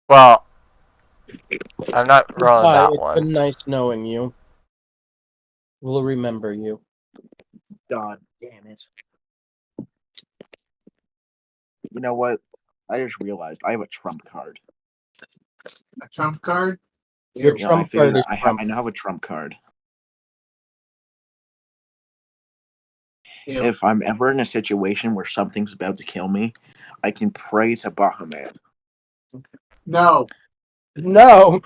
Well, I'm not rolling Hi, that it's one. been nice knowing you. We'll remember you. God damn it. You know what? I just realized I have a trump card. A trump card? Your Yeah, I trump figured card is I trump. now have a trump card. Ew. If I'm ever in a situation where something's about to kill me, I can pray to Bahamut. No. No!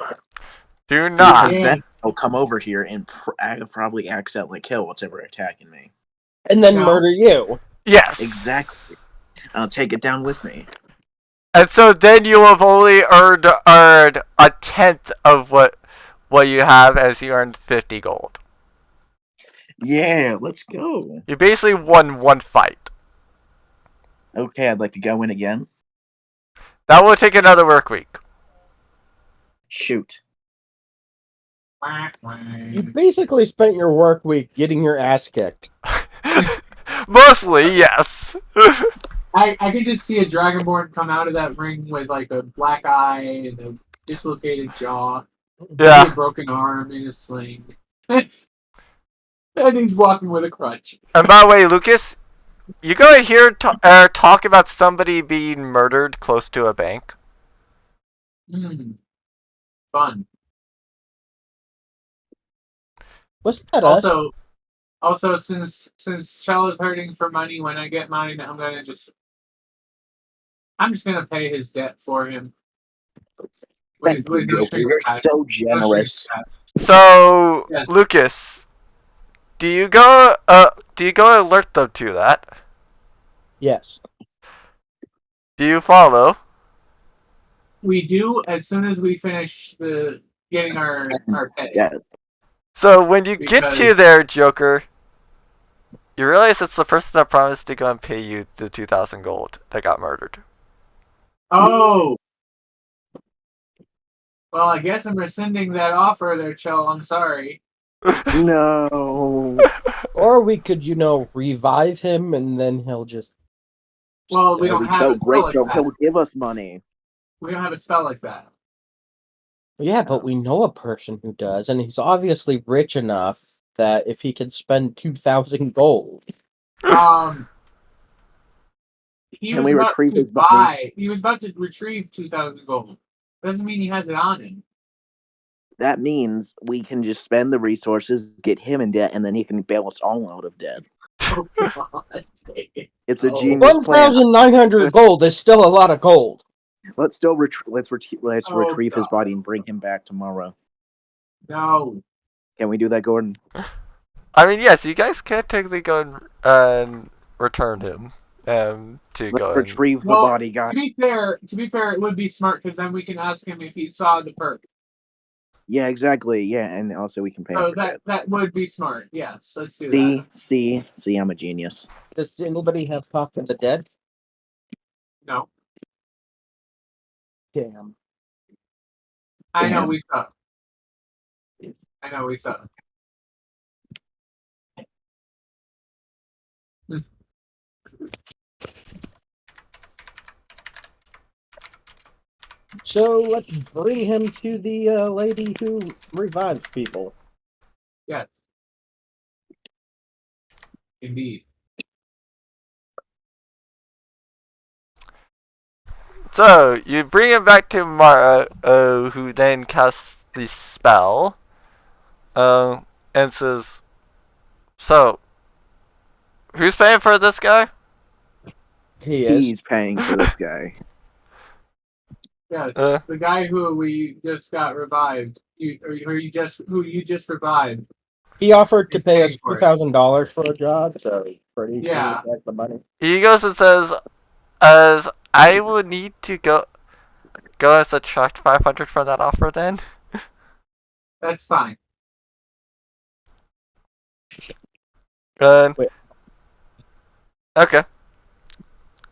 Do Because not. then I'll come over here and probably accidentally kill what's ever attacking me. And then No. murder you. Yes. Exactly. I'll take it down with me. And so then you have only earned a tenth of what you have, as you earned 50 gold. Yeah, let's go. You basically won one fight. Okay, I'd like to go in again. That will take another work week. Shoot. You basically spent your work week getting your ass kicked. Mostly, yes. I could just see a Dragonborn come out of that ring with like a black eye and a dislocated jaw. Yeah. A broken arm in a sling. And he's walking with a crutch. And by the way, Lucas, you go and hear talk about somebody being murdered close to a bank. Fun. Was that us? Also, since Shell is hurting for money, when I get mine, I'm just gonna pay his debt for him. Thank you, Joker. You're so generous. So, Yes. Lucas, do you go alert them to that? Yes. Do you follow? We do as soon as we finish getting our pay. Yeah. So when you get to Because- there, Joker, you realize it's the person that promised to go and pay you the 2,000 gold that got murdered. Oh, Well, I guess I'm rescinding that offer there, Chell. I'm sorry. No. Or we could, revive him and then he'll just. Well, we That'll don't be have so a spell great. like He'll that. give us money. We don't have a spell like that. Yeah, but we know a person who does, and he's obviously rich enough that if he can spend 2,000 gold. He Can was we about retrieve to his body? buy. He was about to retrieve 2,000 gold. Doesn't mean he has it on him. That means we can just spend the resources, get him in debt, and then he can bail us all out of debt. Oh God! It's a Oh. genius plan. 1,900 gold is still a lot of gold. Let's still let's Oh, retrieve his God. body and bring him back tomorrow. No. Can we do that, Gordon? I mean, yes, you guys can technically go and return him. To Let's go and... retrieve the Well, body, guys. To be fair, it would be smart because then we can ask him if he saw the perk. Yeah, exactly. Yeah, and also we can pay So him for that would be smart. Yes, let's do that. that. See, I'm a genius. Does anybody have Talk to the Dead? No, Damn. I know Damn. we suck. I know we suck. So let's bring him to the lady who revives people. Yes, indeed. So, you bring him back to Mara, who then casts the spell, and says, "So, who's paying for this guy?" He is. He's paying for this guy. Yes, Uh. the guy who we just got revived. Who you just revived. He offered to He's pay us paying for it. $2,000 for a job, so he's pretty Yeah. sure the money. He goes and says, "As I would need to go and subtract 500 from that offer, then." That's fine. Wait. Okay.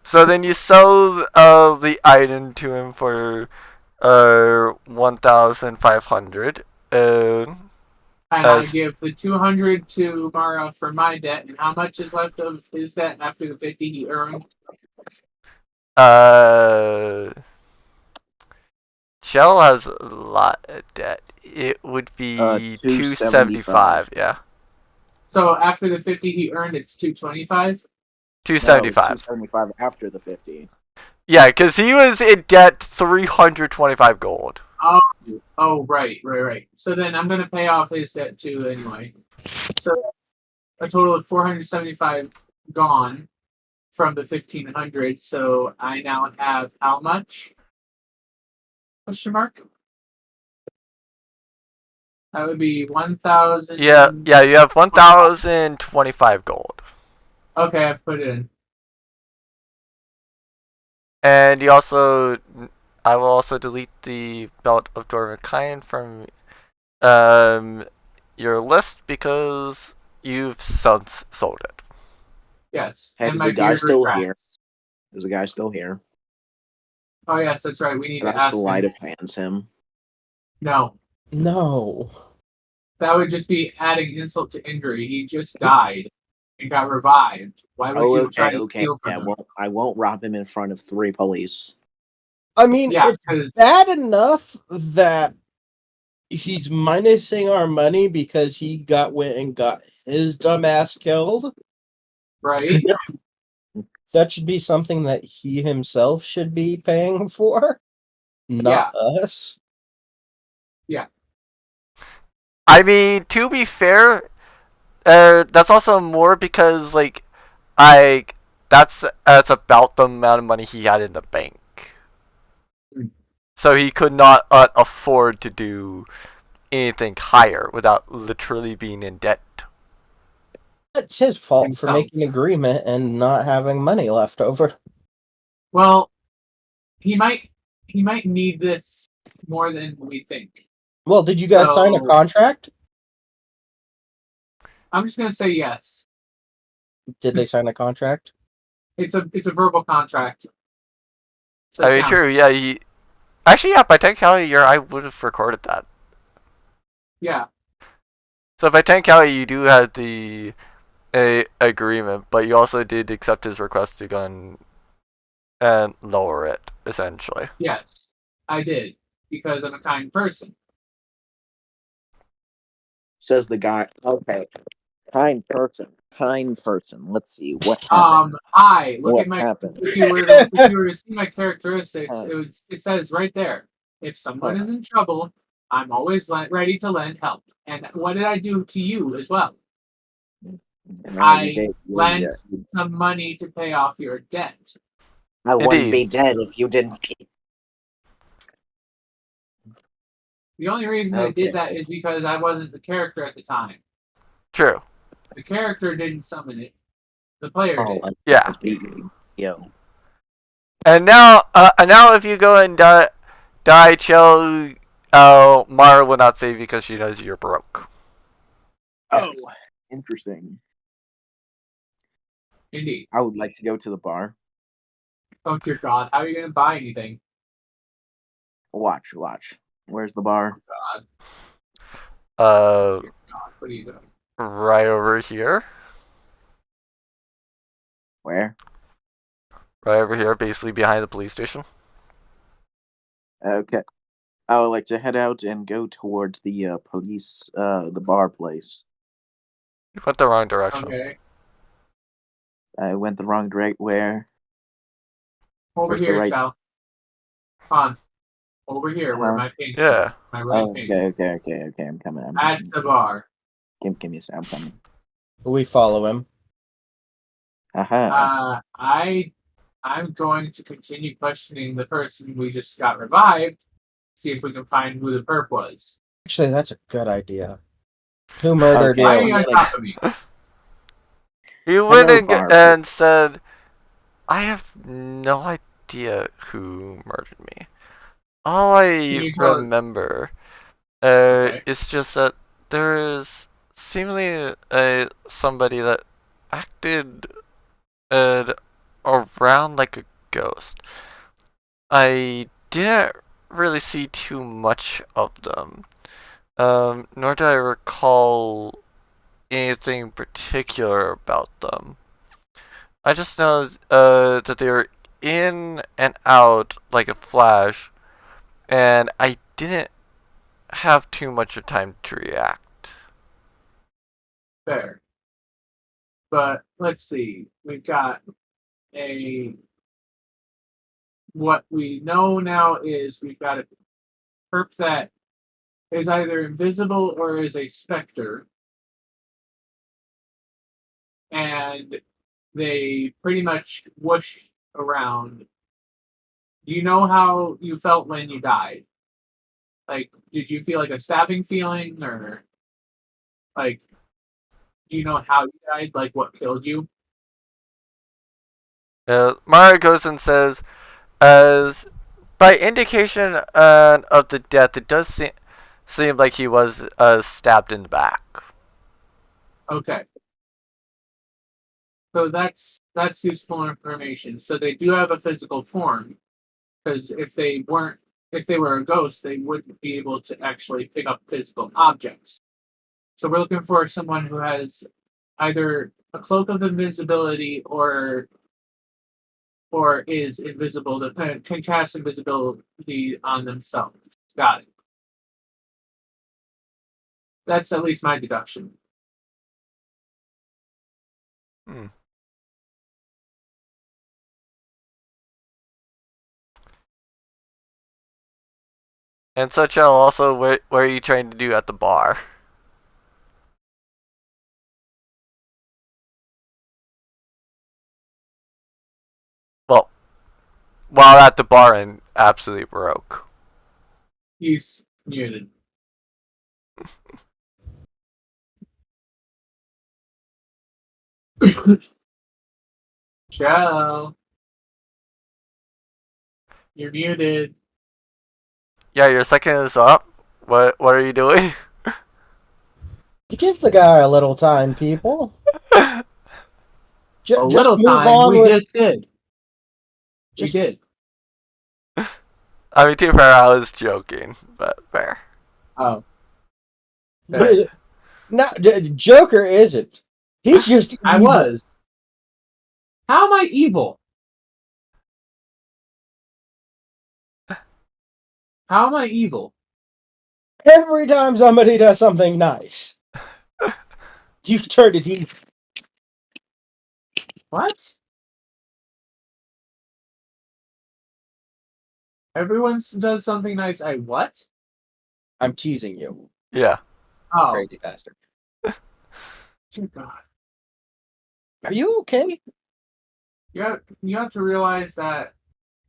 So then you sell the item to him for 1,500. And As- I give the 200 to Mara for my debt. And how much is left of his debt after the 50 he earned? Shell has a lot of debt. It would be 275. Yeah, So after the 50 he earned, it's 225. 275. 275 after the 50. Yeah, because he was in debt 325 gold. Oh, right. So then I'm gonna pay off his debt too, anyway. So a total of 475 gone from the 1,500. So I now have how much? Question mark. That would be 1,000. Yeah, you have 1,025 gold. Okay, I've put it in. And you also, I will also delete the Belt of Dormicine from your list because you've since sold it. Yes. Hey, and is my the guy beard still retracts. here? Is the guy still here? Oh yes, that's right. We need Can to I ask sleight him. of hands him? No, No. that would just be adding insult to injury. He just died and got revived. Why would you try to steal from Yeah, him? I won't rob him in front of 3 police. I mean, Yeah, it's because bad enough that he's minusing our money because he went and got his dumbass killed. right. That should be something that he himself should be paying for, not us. I mean, to be fair, that's also more because that's about the amount of money he had in the bank. So he could not afford to do anything higher without literally being in debt. It's his fault for Himself. making an agreement and not having money left over. Well, he might need this more than we think. Well, did you guys sign a So- contract? I'm just gonna say yes. Did they sign a contract? It's a verbal contract. So I it mean, counts. true, yeah, Actually, yeah, by technicality, I would have recorded that. Yeah. So by technicality, you do have the agreement, but you also did accept his request to go and lower it, essentially. Yes, I did because I'm a kind person. Says the guy. Okay. Kind person. Kind person. Let's see what happened. Look What at my. happened? If you were to see my characteristics, it says right there. If someone is in trouble, I'm always ready to lend help. And what did I do to you as well? I lent some money to pay off your debt. I wouldn't Indeed. be dead if you didn't. The only reason I Okay. did that is because I wasn't the character at the time. True. The character didn't summon it. The player did. Yeah. Yo. And now if you go and die, Chill, Mara will not save you because she knows you're broke. Oh, interesting. Indeed. I would like to go to the bar. Oh dear God, how are you gonna buy anything? Watch. Where's the bar? God, what are you doing? Right over here. Where? Right over here, basically behind the police station. Okay. I would like to head out and go towards the police, the bar place. You went the wrong direction. Okay. I went the wrong direction. Where? Over Where's the here, right- Sal. Come on. Over here, where Uh-huh. my paint Yeah. is. My right Oh, paint. okay. I'm coming. That's the bar. Give me a second. I'm coming. We follow him. Aha. I'm going to continue questioning the person we just got revived. See if we can find who the perp was. Actually, that's a good idea. Who murdered Okay. Why are you? you on top of me? You went Hello, Barbara. and said, I have no idea who murdered me. All I you tell us? remember Okay. is just that there is seemingly somebody that acted around like a ghost. I didn't really see too much of them, nor do I recall anything particular about them. I just know that they were in and out like a flash, and I didn't have too much of time to react. Fair. But let's see. We've got what we know now is we've got a perp that is either invisible or is a specter. And they pretty much whoosh around. Do you know how you felt when you died? Like, did you feel like a stabbing feeling, or like, do you know how you died? Like, what killed you? Mara goes and says, as by indication of the death, it does seem like he was stabbed in the back. Okay. So that's useful information. So they do have a physical form, because if they were a ghost, they wouldn't be able to actually pick up physical objects. So we're looking for someone who has either a cloak of invisibility or is invisible, that can cast invisibility on themselves. Got it. That's at least my deduction. And such also, what are you trying to do at the bar? Well, while at the bar and absolutely broke. He's muted. Shell. You're muted. Yeah, your second is up. What are you doing? Give the guy a little time, people. A little move time. on We with- just did. Just- We did. I mean, to be fair, I was joking, but fair. Oh. Fair. No, Joker isn't. He's just I evil. was. How am I evil? How am I evil? Every time somebody does something nice, you turn it evil. What? Everyone does something nice. I what? I'm teasing you, Yeah. Oh, crazy bastard. dear God. Are you okay? You have to realize that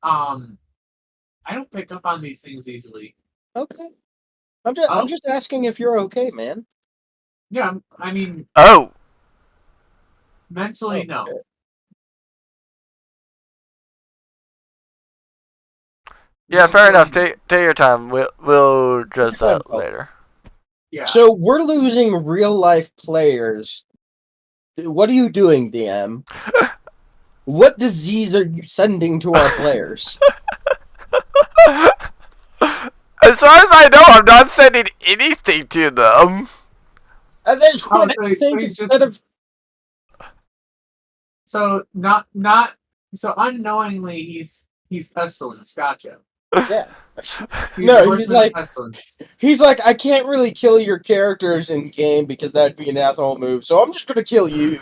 I don't pick up on these things easily. Okay. I'm Oh. just asking if you're okay, man. Yeah, I mean Oh, mentally no. Okay. yeah. Fair enough. Mentally, Take your time. We'll address Yeah, that bro. later. yeah. So we're losing real life players. What are you doing, DM? What disease are you sending to our players? As far as I know, I'm not sending anything to them. And then Oh, what so I think he's instead of So so unknowingly he's pestilence. Gotcha. yeah. He's No, worse he's than like- pestilence. He's like, I can't really kill your characters in game because that'd be an asshole move, so I'm just gonna kill you.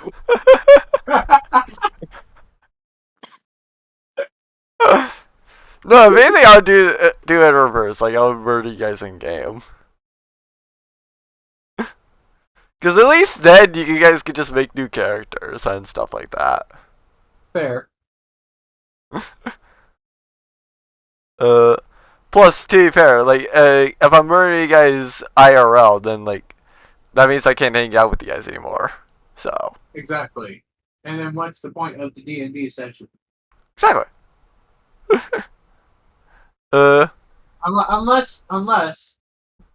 No, maybe I'll do it in reverse. Like I'll murder you guys in game. Because at least then you guys could just make new characters and stuff like that. Fair. Plus, to be fair, like, if I'm murdering you guys IRL, then, like, that means I can't hang out with you guys anymore. So. Exactly. And then what's the point of the D&D session? Exactly.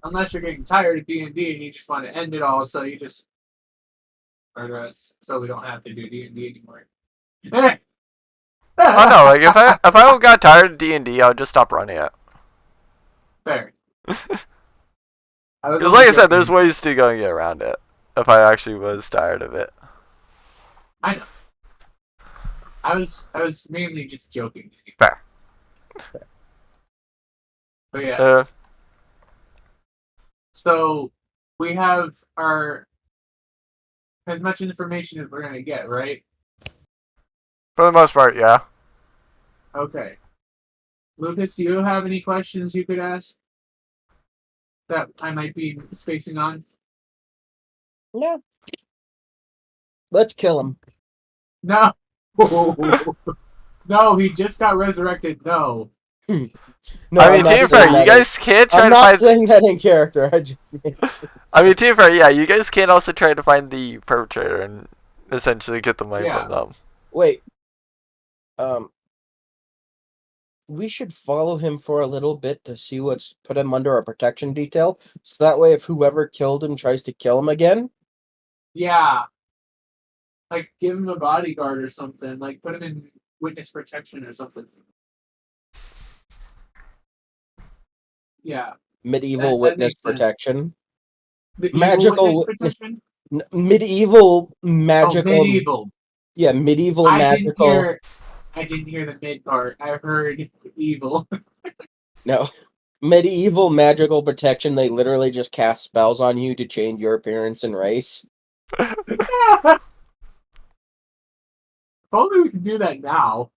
Unless you're getting tired of D&D and you just want to end it all, so you just murder us, so we don't have to do D&D anymore. Oh no, like, if I got tired of D&D, I'll just stop running it. Fair. Because like I said, there's ways to go and get around it. If I actually was tired of it. I know. I was mainly just joking. Fair. But yeah. Uh, So we have as much information as we're gonna get, right? for the most part, yeah. Okay. Lucas, do you have any questions you could ask that I might be spacing on? No. Let's kill him. No. No, he just got resurrected. No. No, I mean, I'm not to be fair, saying you that guys can't try I'm to not find. saying that in character. I mean, to be fair, yeah, you guys can also try to find the perpetrator and essentially get the money Yeah. from them. Wait. We should follow him for a little bit to see put him under a protection detail. So that way, if whoever killed him tries to kill him again, Yeah. Like, give him a bodyguard or something. Like, put him in witness protection or something. Yeah. medieval That witness makes sense. protection. The evil Magical witness protection? Medieval magical. Oh, medieval. Yeah, medieval magical. I didn't hear the mid part. I heard evil. No. Medieval magical protection. They literally just cast spells on you to change your appearance and race. If only we could do that now.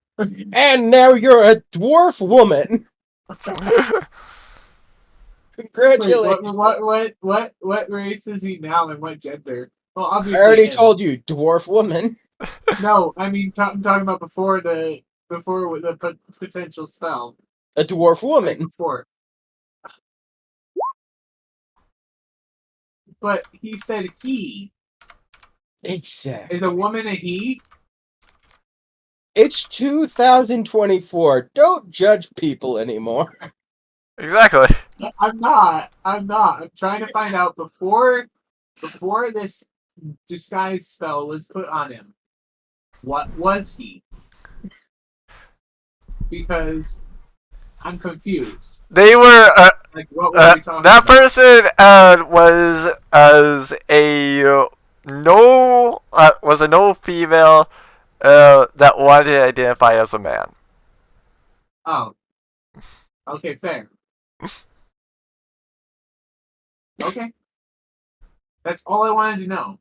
And now you're a dwarf woman. Congratulations. Wait, what race is he now and what gender? Well, I obviously. already him. told you, dwarf woman. No, I mean, I'm talking about before the potential spell. A dwarf Like woman. before. But he said he. Exactly. Is a woman a he? It's 2024. Don't judge people anymore. Exactly. I'm not. I'm trying to find out before this disguise spell was put on him. What was he? Because I'm confused. They were Like, what were we talking that about? person was as a no female that wanted to identify as a man. Oh. Okay, fair. Okay. That's all I wanted to know.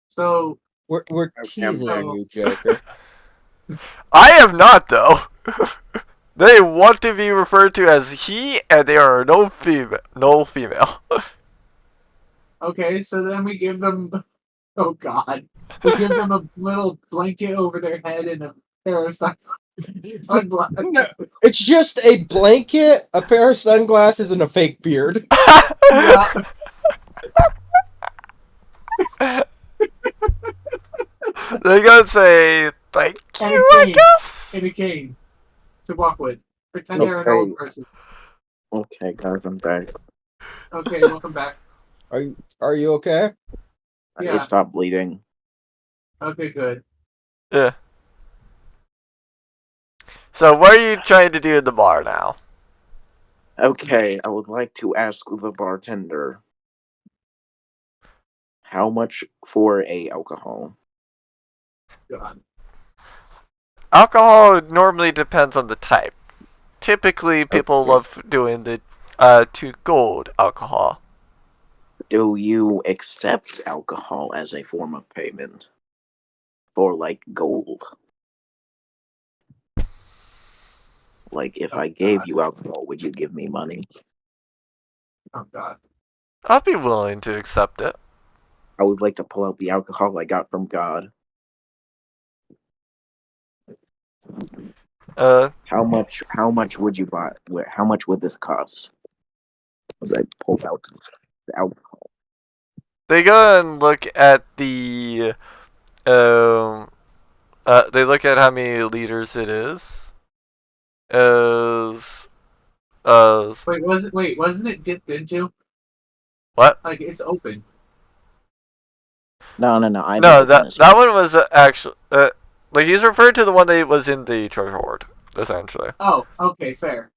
So, We're teasing so- you, Joker. I am not though. They want to be referred to as he, and they are no female. okay, so then we give them. Oh God. We give them a little blanket over their head and a pair of sunglasses. No, it's just a blanket, a pair of sunglasses, and a fake beard. Yeah. They're gonna say thank And you, a I cane. guess. In a cane to walk with. Pretend they're an Okay. old person. Okay, guys, I'm back. Okay, welcome back. Are you okay? I Yeah. need to stop bleeding. Okay, good. Yeah. So what are you trying to do in the bar now? Okay, I would like to ask the bartender how much for a alcohol. God. Alcohol normally depends on the type. Typically, people Okay. love doing the 2 gold alcohol. Do you accept alcohol as a form of payment? For like gold? Like if Oh, I gave God. you alcohol, would you give me money? Oh God. I'd be willing to accept it. I would like to pull out the alcohol I got from God. How much would you buy? How much would this cost? As I pulled out the alcohol. They go and look at the they look at how many liters it is. Wasn't it dipped into? What? Like it's open. No. I No, never done that this that yet. one was actually like he's referred to the one that was in the treasure hoard, essentially. Oh, okay, fair.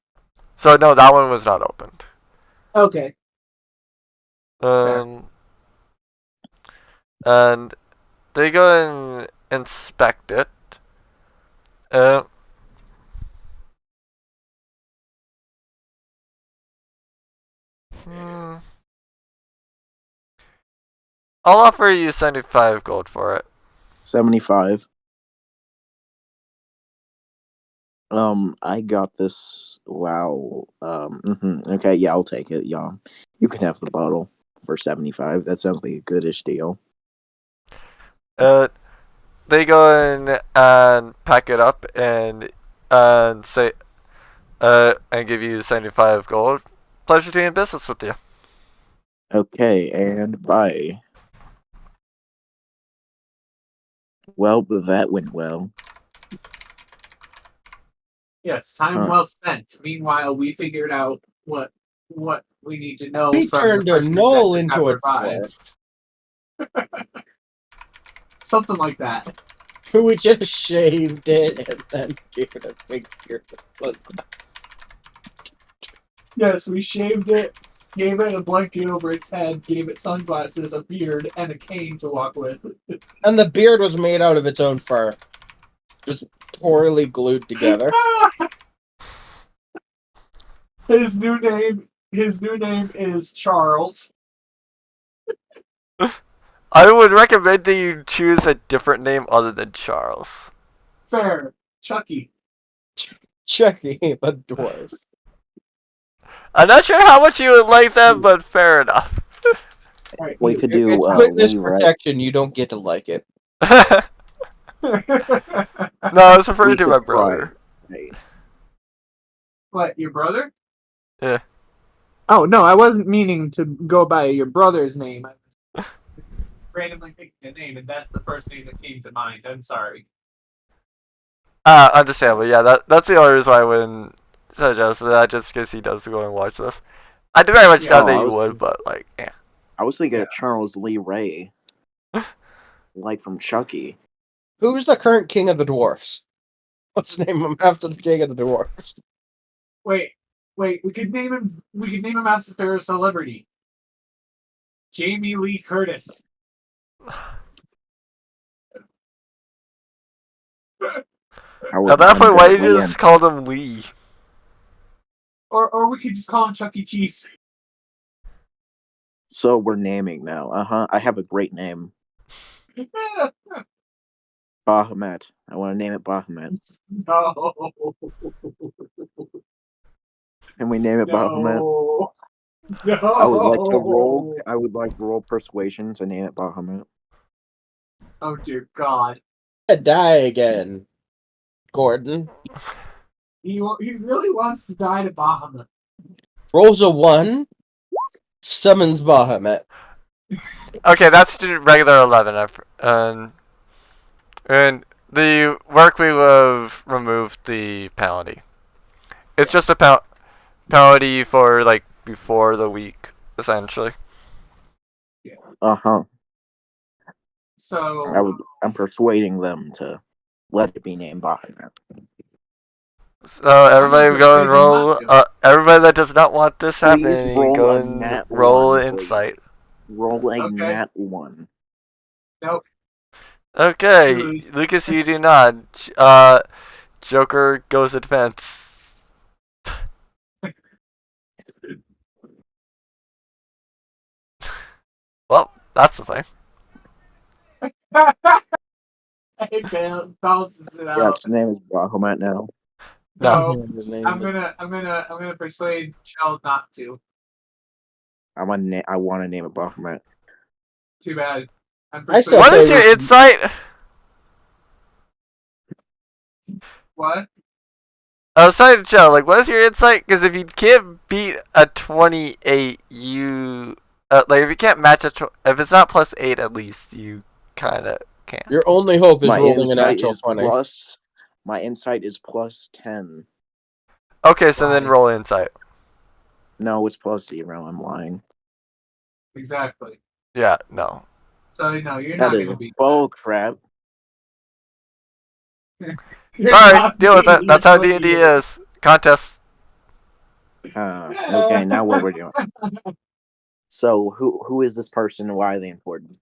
So no, that one was not opened. Okay. And they go and inspect it. Hmm. I'll offer you 75 gold for it. 75. I got this. Wow. Okay, yeah, I'll take it. Yeah, you can have the bottle for 75. That sounds like a goodish deal. They go in and pack it up and say and give you 75 gold. Pleasure doing business with you. Okay, and bye. Well, that went well. Yes, time Huh. well spent. Meanwhile, we figured out what we need to know. We from turned the a person knoll that just into a got revived. dwarf. Something like that. We just shaved it and then gave it a big beard. Yes, we shaved it, gave it a blanket over its head, gave it sunglasses, a beard, and a cane to walk with. And the beard was made out of its own fur. Just poorly glued together. His new name is Charles. I would recommend that you choose a different name other than Charles. Fair. Chucky. Chucky the dwarf. I'm not sure how much you would like that, but fair enough. Right. We could do It's witness Leroy. protection. You don't get to like it. No, I was referring We to my could try. brother. Hey, What, your brother? Yeah. Oh, no, I wasn't meaning to go by your brother's name. I was randomly picking a name, and that's the first name that came to mind. I'm sorry. Understandable. Yeah, that's the only reason why I wouldn't suggest that, just because he does go and watch this. I very much Yeah. doubt Oh, that I you was would, thinking- but like, yeah. I was thinking of Charles Lee Ray, like from Chucky. Who's the current king of the dwarfs? What's the name after the king of the dwarfs? Wait. We could name him. We could name him after a celebrity. Jamie Lee Curtis. At that point, why you just called him Lee? Or we could just call him Chuck E. Cheese. So we're naming now. I have a great name. Bahamut. I want to name it Bahamut. No. Can we name it Bahamut? No. No. I would like to roll. I would like to roll persuasion to name it Bahamut. Oh dear God. Die again, Gordon. He really wants to die to Bahamut. Rolls a 1, summons Bahamut. Okay, that's the regular 11. And the work we have removed the penalty. It's just a penalty for like before the week, essentially. So I'm persuading them to let it be named Bahamut. So everybody go and roll. Everybody that does not want this happening, roll go a and nat roll one, insight. Roll a Okay. nat 1. nope. Okay, Lose. Lucas, you do not. Joker goes to defense. Well, that's the thing. It balances it Yeah, out. his name is Bahamut now. No, I'm gonna persuade Chell not to. I want to name it Bahamut. Too bad. I'm I still What persuading- is your insight? What? I was trying to tell, like, what is your insight? Because if you can't beat a 28, you like if you can't match if it's not +8 at least, you kind of can't. Your only hope is My rolling an insight actual is 20. plus. My insight is plus 10. Okay, so then Why? roll insight. No, it's plus 0. I'm lying. Exactly. Yeah, no. So no, you're That not is gonna be. bull crap. You're Sorry, not deal with that. beating That's how what D&D you- is. Contest. Okay, now what we're doing. So who is this person and why are they important?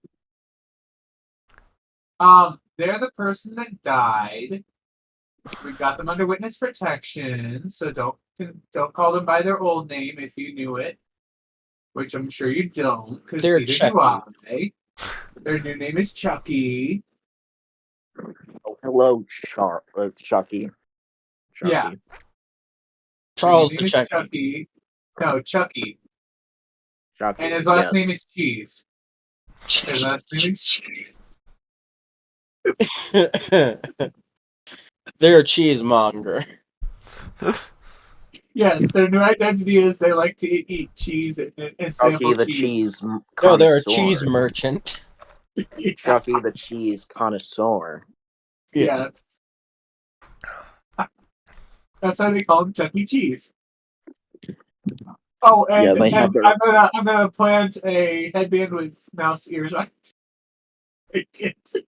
They're the person that died. We got them under witness protection, so don't call them by their old name if you knew it, which I'm sure you don't, because They're neither Chucky. do I. Their new name is Chucky. Oh, hello, Chucky. Yeah. Charles His the name is Chucky. Chucky. No, Chucky. Chucky. And his last yes. name is Cheese. His last name is Cheese. They're a cheesemonger. Yes, their new identity is they like to eat cheese and sample Chucky the cheese. cheese No, they're a connoisseur. cheese merchant. Chucky the cheese connoisseur. Yeah. That's why they call him Chuck E. Cheese. Oh, and, Yeah, they and have their- I'm gonna plant a headband with mouse ears on it.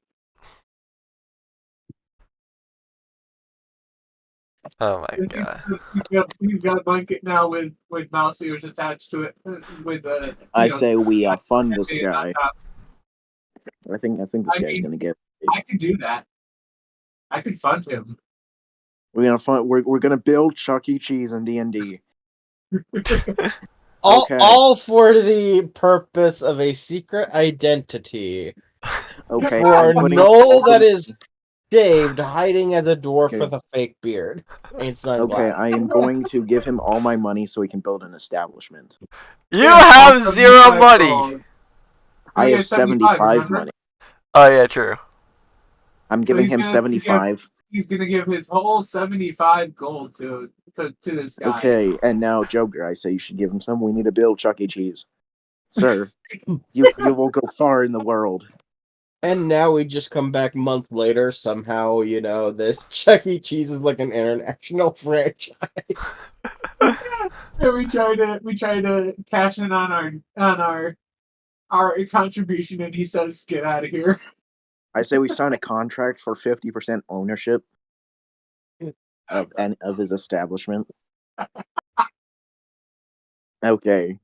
Oh my god. He's got a blanket now with mouse ears attached to it. With I say we fund this headband on guy. top. I think this I guy's mean- gonna get. I could do that. I could fund him. We're gonna fund. We're gonna build Chuck E. Cheese in D&D. All, Okay. all for the purpose of a secret identity. Okay. For I'm putting Noel all that the- is shaved, hiding as a dwarf Okay. with a fake beard. And Okay, sunglasses. I am going to give him all my money so he can build an establishment. You Yeah, have also 0 75 money. gold. I He have has 75, 75 remember? money. Oh yeah, true. I'm giving he's him gonna 75. He's gonna give his whole 75 gold to this guy. Okay, and now Joker, I say you should give him some. We need to build Chuck E. Cheese. Sir, you will go far in the world. And now we just come back a month later. Somehow, this Chuck E. Cheese is like an international franchise. And we try to cash in on our contribution, and he says, "Get out of here." I say we sign a contract for 50% ownership of his establishment. Okay.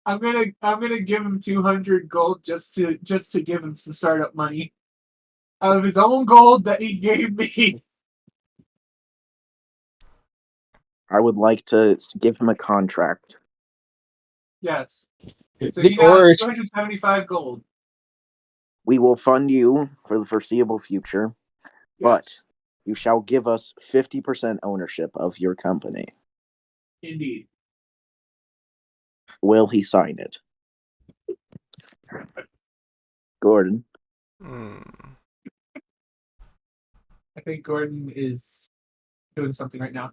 I'm gonna give him 200 gold just to give him some startup money out of his own gold that he gave me. I would like to give him a contract. Yes. So The he now has orange 275 gold. We will fund you for the foreseeable future, but Yes, you shall give us 50% ownership of your company. indeed. Will he sign it? Gordon. Hmm. I think Gordon is doing something right now.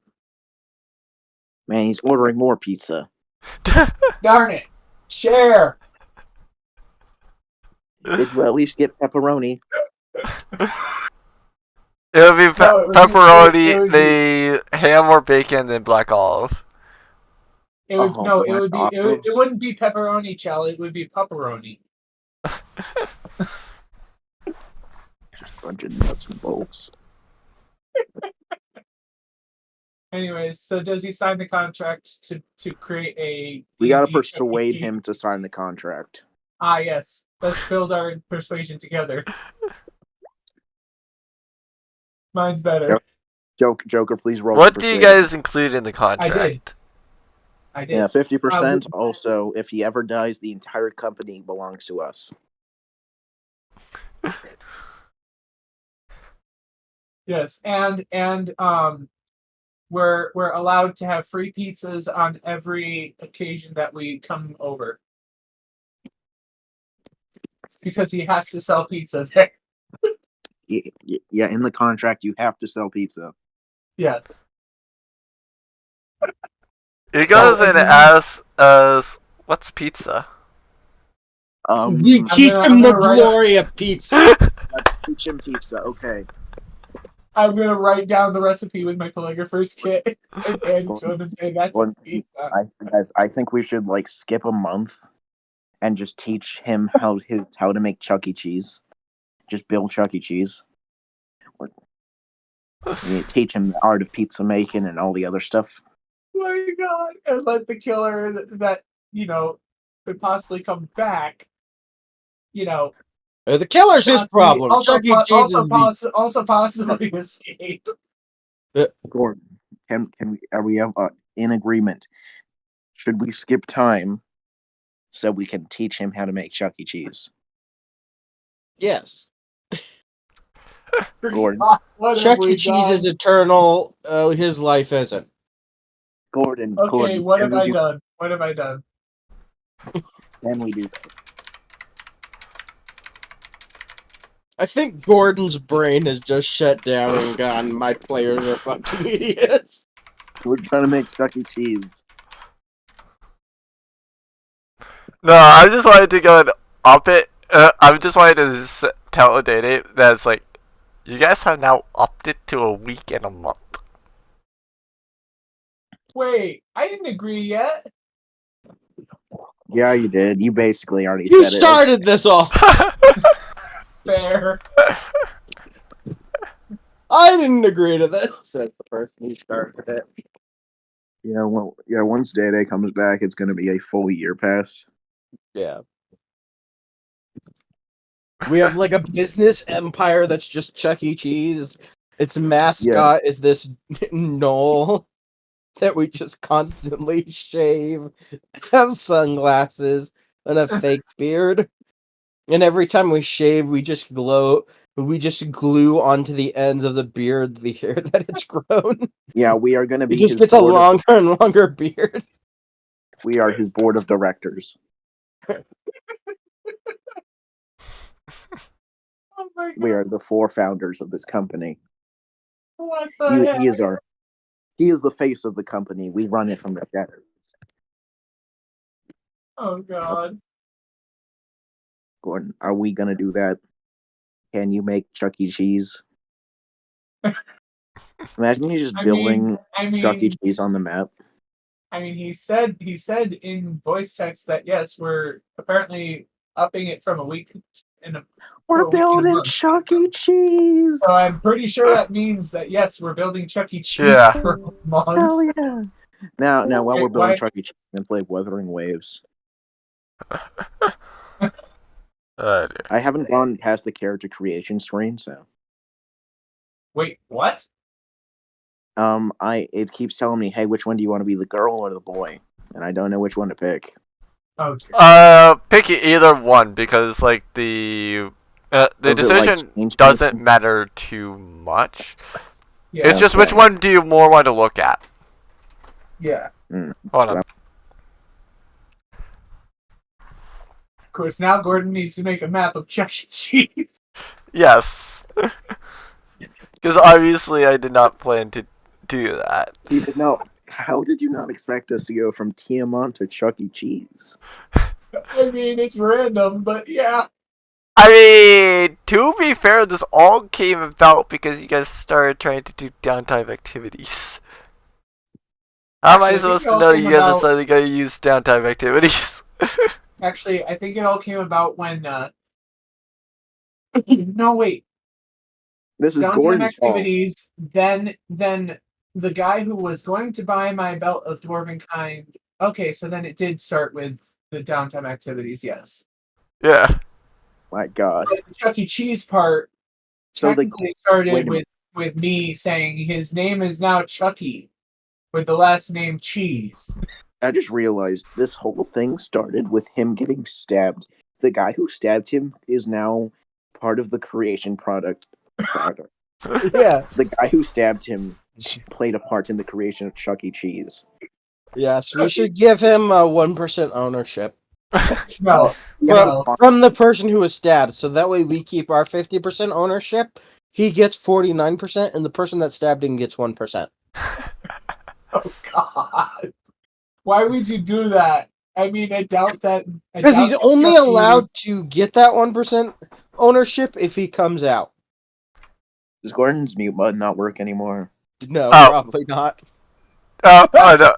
Man, he's ordering more pizza. Darn it! Share. Did you at least get pepperoni? It would be No, it would be- pepperoni, it would be- the ham or bacon, and black olive. It would Oh, no. It black would be. It olives. wouldn't be pepperoni, Chell. It would be pepperoni. Just a bunch of nuts and bolts. Anyways, so does he sign the contract to create a? We gotta D&D persuade strategy? him to sign the contract. Ah, yes. Let's build our persuasion together. Mine's better. Yep. Joker, please roll. What for do you persuasion. guys include in the contract? I did. Yeah, 50%. Also, if he ever dies, the entire company belongs to us. Yes, and we're allowed to have free pizzas on every occasion that we come over. Because he has to sell pizza there. Yeah, in the contract, you have to sell pizza. Yes. He goes and asks us, "What's pizza?" You I'm teach gonna- him I'm the gonna write glory of pizza. teach him pizza. Okay. I'm gonna write down the recipe with my calligrapher's kit and hand it to him and say that's One- pizza. I think we should like skip a month and just teach him how to make Chuck E. Cheese. Just build Chuck E. Cheese. You teach him the art of pizza making and all the other stuff. Oh my god! And let the killer that could possibly come back. The killer's his possibly- problem. Also, Chuck E. Cheese is the... also possibly escape. Gordon, are we in agreement? Should we skip time so we can teach him how to make Chuck E. Cheese? Yes. Gordon. What have Chuck we E. Cheese done? is eternal. His life isn't. Gordon. Okay, Gordon, what can have we I do- done? What have I done? Can we do that? I think Gordon's brain has just shut down and gone, my players are fucking idiots. We're trying to make Chuck E. Cheese. No, I just wanted to go and up it. I just wanted to tell Dede that it's like, you guys have now upped it to a week and a month. Wait, I didn't agree yet. Yeah, you did. You basically already You said it. started this all. Fair. I didn't agree to this. Said the person who started it. Yeah, well, yeah. Once Day Day comes back, it's going to be a full year pass. Yeah. We have like a business empire that's just Chuck E. Cheese. Its mascot is this knoll that we just constantly shave, have sunglasses, and a fake beard. And every time we shave, we just glue onto the ends of the beard the hair that it's grown. Yeah, we are going to It be just his gets a board of- longer and longer beard. we are his board of directors. Oh my god! We are the 4 founders of this company. What the heck? He is the face of the company. We run it from the shadows. Oh god! Gordon, are we going to do that? Can you make Chuck E. Cheese? Imagine you just building Chuck E. Cheese on the map. I mean, he said in voice text that yes, we're apparently upping it from a week We're Oh, building month. Chuck E. Cheese. So I'm pretty sure that means that yes, we're building Chuck E. Cheese Yeah. for a month. Hell yeah! Now, while Wait, we're building why- Chuck E. Cheese, we can play Wuthering Waves. Dear. I haven't gone past the character creation screen, so Wait, what? it keeps telling me, hey, which one do you want to be, the girl or the boy? And I don't know which one to pick. Oh, dear. Pick either one because like the Does it, like, decision change doesn't anything? matter too much. Yeah, It's just which Okay. one do you more want to look at? yeah. Hold on. Of course, now Gordon needs to make a map of Chuck E. Cheese. Yes. Because obviously I did not plan to do that. No, how did you not expect us to go from Tiamat to Chuck E. Cheese? I mean, it's random, but yeah. I mean, to be fair, this all came about because you guys started trying to do downtime activities. How am I Actually, I think supposed it to all know came you guys are about- suddenly going to use downtime activities? Actually, I think it all came about when. No, wait. This is Downtime Gordon's fault. activities. Then the guy who was going to buy my belt of dwarven kind. Okay, so then it did start with the downtime activities. Yes. Yeah. My God. But the Chuck E. Cheese part So the technically wait started a minute. with me saying his name is now Chucky, with the last name Cheese. I just realized this whole thing started with him getting stabbed. The guy who stabbed him is now part of the creation product. Yeah. The guy who stabbed him played a part in the creation of Chuck E. Cheese. Yes, we should give him 1% ownership No, from, no. from the person who was stabbed. So that way we keep our 50% ownership. He gets 49%, and the person that stabbed him gets 1%. Oh God! Why would you do that? I mean, I doubt that. Because he's only allowed to get that 1% ownership if he comes out. Does Gordon's mute button not work anymore? No, Oh. probably not. Oh no.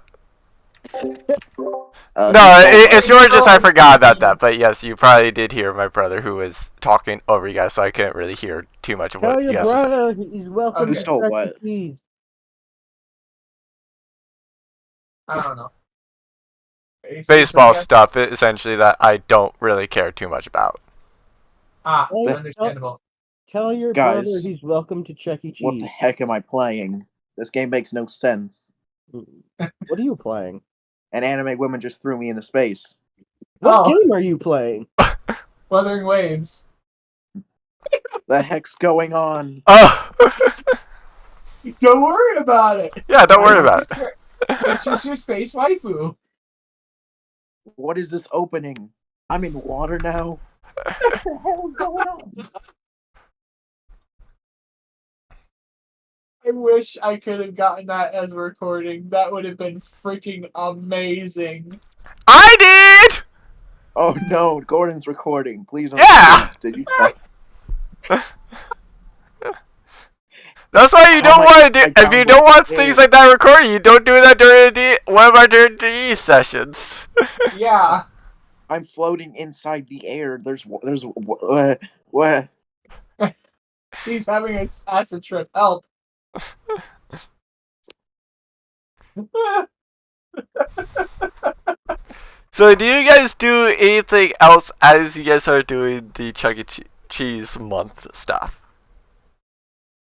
Uh, No, he's it's your just I forgot about that. But yes, you probably did hear my brother who was talking over you guys, so I couldn't really hear too much of what Tell you your guys were saying. brother he's welcome Who to stole Chuck E. what? Cheese. I don't know. Baseball stuff, essentially, that I don't really care too much about. Ah, Hey, understandable. Tell your brother Guys, he's welcome to Chuck E. Cheese. What the heck am I playing? This game makes no sense. What are you playing? An anime woman just threw me into space. What Oh. game are you playing? Wuthering Waves. The heck's going on? Oh, Don't worry about it. yeah, don't worry about it. It's just your space waifu. What is this opening? I'm in water now. What the hell is going on? I wish I could have gotten that as a recording. That would have been freaking amazing. I did. Oh no, Gordon's recording. Please don't. Yeah! Did you stop? That's why you Oh don't my want to do. God, If you don't want yeah. things like that recording, you don't do that during one of our DE sessions. Yeah. I'm floating inside the air. There's what? He's having an acid trip. Help. So, do you guys do anything else as you guys are doing the Chuck E. Cheese month stuff?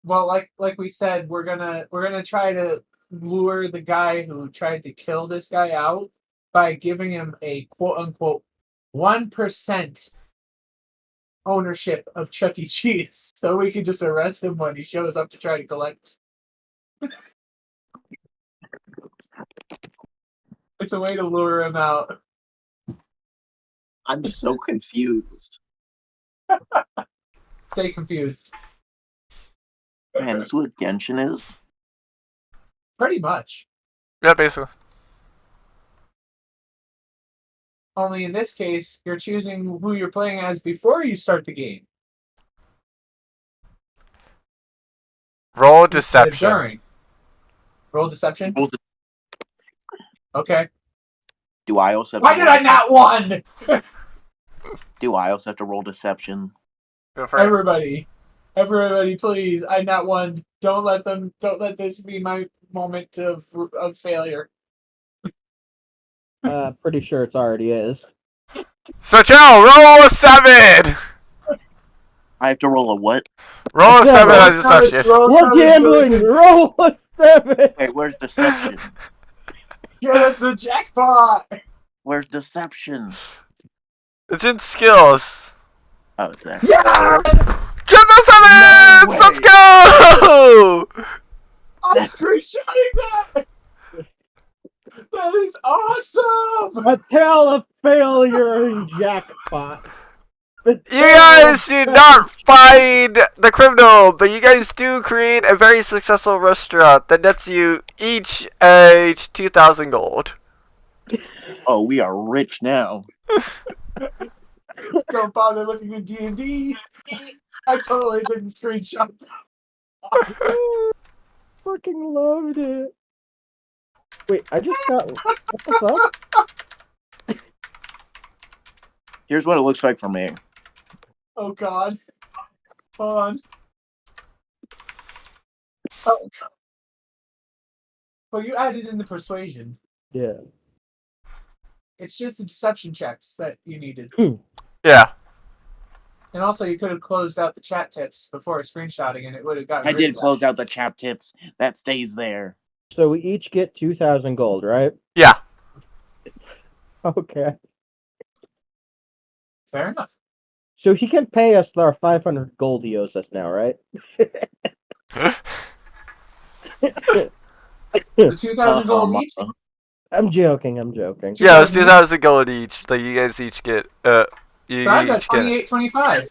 Well, like we said, we're gonna try to lure the guy who tried to kill this guy out by giving him a quote unquote 1% ownership of Chuck E. Cheese, so we can just arrest him when he shows up to try to collect. It's a way to lure him out. I'm so confused. Stay confused. Man, this is what Genshin is. Pretty much. Yeah, basically. Only in this case, you're choosing who you're playing as before you start the game. Roll instead of deception. During. Roll deception? Roll Okay. Do I also have Why to did roll I not won? Do I also have to roll deception? Go for it. Everybody, please! I'm not one. Don't let this be my moment of failure. Pretty sure it's already is. So, Chell, roll a 7! I have to roll a what? Roll a 7 Roll on deception. We're gambling! Roll a 7! Wait, where's deception? Get us the jackpot! Where's deception? It's in skills. Oh, it's there. Yeah! Triple 7s! way. Let's go! I'm screenshotting that! That is awesome! A tale of failure in jackpot. You guys do not find the criminal, but you guys do create a very successful restaurant that nets you each 2,000 gold. Oh, we are rich now. Don't bother looking at D&D. I totally didn't screenshot. Fucking loved it. Wait, I just got. What the fuck? Here's what it looks like for me. Oh god. Hold on. Oh. Well, you added in the persuasion. Yeah. It's just the deception checks that you needed. Yeah. And also, you could have closed out the chat tips before screenshotting, and it would have gotten. I rid did of that. close out the chap tips. That stays there. So we each get 2,000 gold, right? Yeah. Okay. Fair enough. So he can pay us our 500 gold he owes us now, right? The 2,000 gold each. I'm joking. Yeah, it's 2,000 gold each. Like, you guys each get, you So I got each get. 28.25.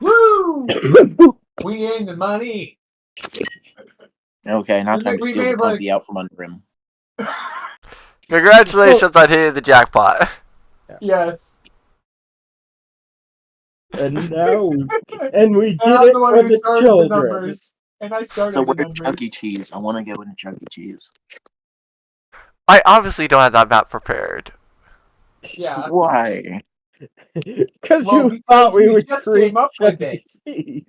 Woo! We in the money. Okay, now time to We steal made, the puppy out from under him. Congratulations on hitting the jackpot. Yes. And now, and we did And I'm it the one for who the started the children. numbers. And I started So the where's numbers. Chuck E. Cheese? I want to go into Chuck E. Cheese. I obviously don't have that map prepared. Yeah. Why? Because Well, you because thought we we would just create came up Chuck with E. it. Cheese.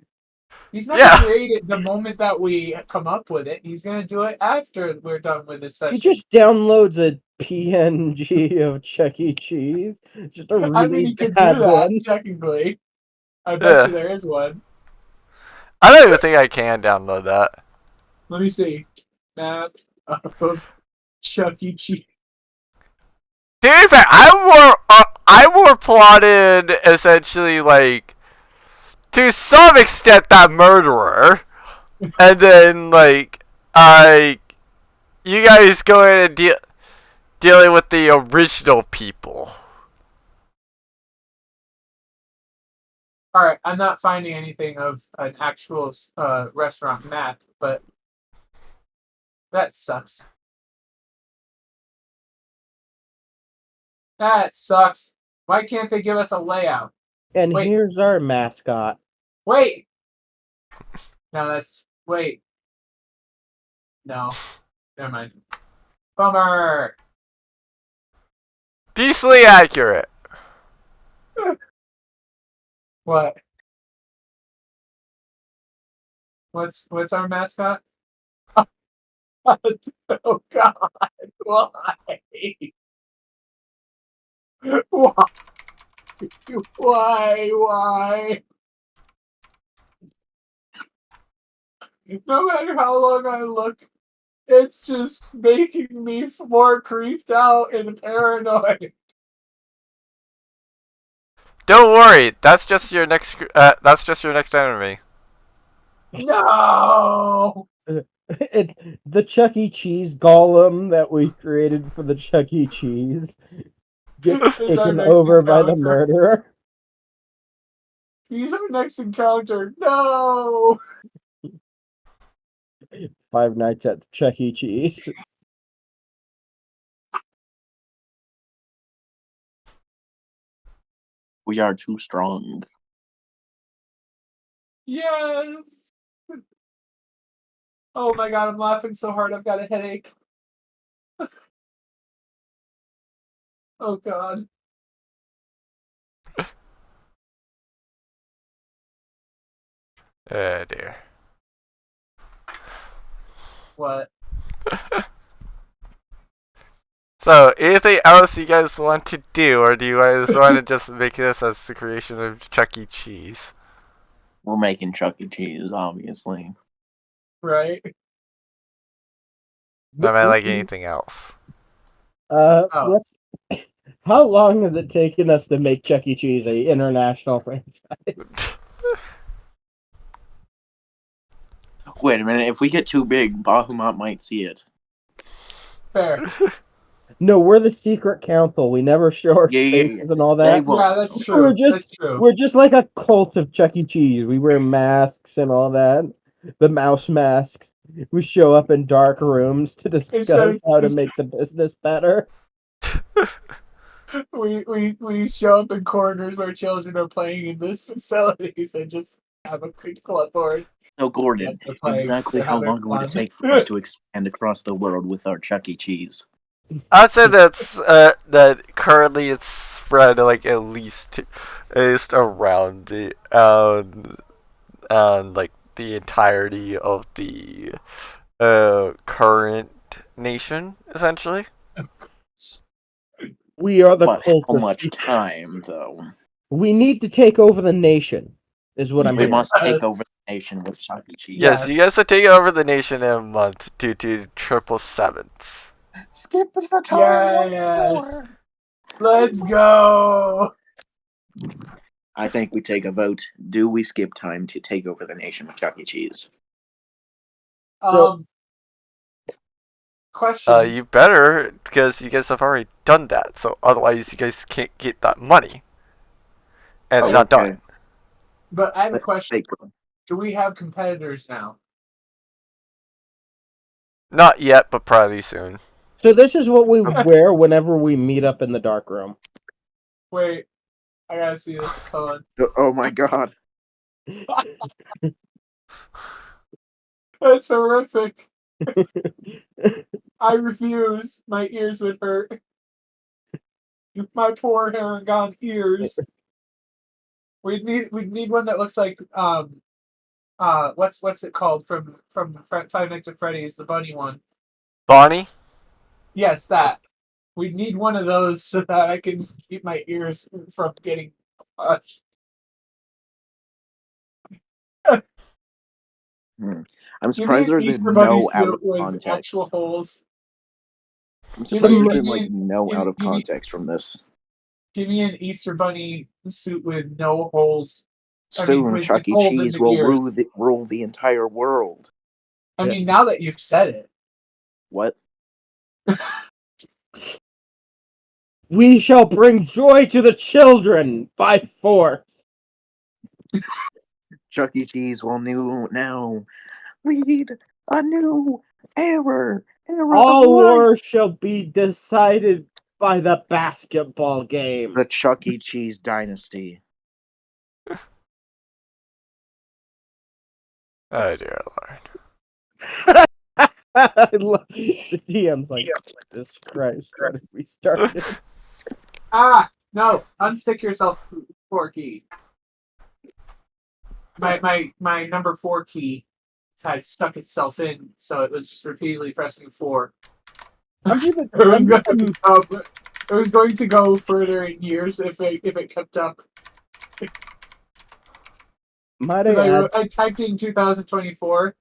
He's not Yeah. gonna create it the moment that we come up with it. He's gonna do it after we're done with this session. He just downloads a PNG of Chuck E. Cheese. Just a really I mean, he could do bad that, one. technically. I bet you there is one. I don't even think I can download that. Let me see. Map of Chuck E. Cheese. To be fair, I more plotted essentially like to some extent that murderer, and then like you guys go in and dealing with the original people. All right, I'm not finding anything of an actual restaurant map, but that sucks. That sucks. Why can't they give us a layout? And Wait. here's our mascot. Wait. No, that's wait. No, never mind. Bummer. Decently accurate. What? What's our mascot? Oh God! Why? Why? Why? No matter how long I look, it's just making me more creeped out and paranoid. Don't worry, that's just your next. That's just your next enemy. No. It's the Chuck E. Cheese golem that we created for the Chuck E. Cheese gets Is our taken next over by the encounter. murderer. He's our next encounter. No. 5 Nights at Chuck E. Cheese. We are too strong. Yes. Oh my God! I'm laughing so hard I've got a headache. Oh God. Oh dear. What? So, anything else you guys want to do, or do you guys want to just make this as the creation of Chuck E. Cheese? We're making Chuck E. Cheese, obviously. Right? Am I like anything else? Oh. How long has it taken us to make Chuck E. Cheese a international franchise? Wait a minute. If we get too big, Bahamut might see it. Fair. No, we're the secret council. We never show our Yeah. faces and all They that. won't. Yeah, that's true. We're just- That's true. We're just like a cult of Chuck E. Cheese. We wear masks and all that. The mouse masks. We show up in dark rooms to discuss how to make the business better. We show up in corners where children are playing in these facilities and just have a quick clipboard. So, Gordon, They're playing- exactly they're how having long would it fun. take for us to expand across the world with our Chuck E. Cheese? I'd say that's that currently it's spread like at least around the like the entirety of the current nation, essentially. We are the But cult how of much Cheese. time, though? We need to take over the nation, is what I'm We hearing. must take over the nation with Chuck E. Cheese. Yes, you guys are taking over the nation in a month due to 777s. Skip the time. Yes. Let's go. I think we take a vote. Do we skip time to take over the nation with Chuck E. Cheese? Question. You better, because you guys have already done that. So otherwise, you guys can't get that money, and it's not done. But I have a Let's question. take- Do we have competitors now? Not yet, but probably soon. So this is what we wear whenever we meet up in the dark room. Wait, I gotta see this. Hold Oh my god. on. That's horrific. I refuse. My ears would hurt. My poor Harangon ears. We'd need one that looks like what's it called from Five Nights at Freddy's, the bunny one. Bonnie? Yes, that. We need one of those so that I can keep my ears from getting crushed. I'm surprised there's been no out of context. Actual holes. I'm surprised Give there's me- been like no give out of me- context from this. Give me an Easter Bunny suit with no holes. I mean, Soon, with Chuck E. holes in Cheese the will ears. rule the entire world. I Yeah. mean, now that you've said it. What? We shall bring joy to the children by force. Chuck E. Cheese will now lead a new era. All of war life. shall be decided by the basketball game. The Chuck E. Cheese dynasty. Oh dear Lord. I love the DM's like, Jesus Christ, what have we started? Ah, no! Unstick yourself, 4 key. My number 4 key had stuck itself in, so it was just repeatedly pressing 4. It was going to go further in years if it kept up. Might I add, I typed in 2024.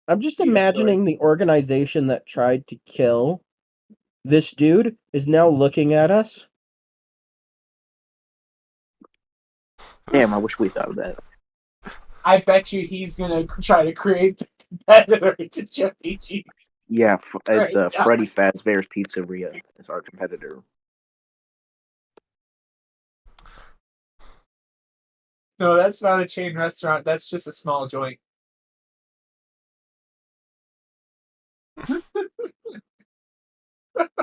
I'm just imagining the organization that tried to kill this dude is now looking at us. Damn, I wish we thought of that. I bet you he's gonna try to create the competitor to Chuck E. Cheese. Yeah, it's Right, yeah. Freddy Fazbear's Pizzeria is our competitor. No, that's not a chain restaurant. That's just a small joint.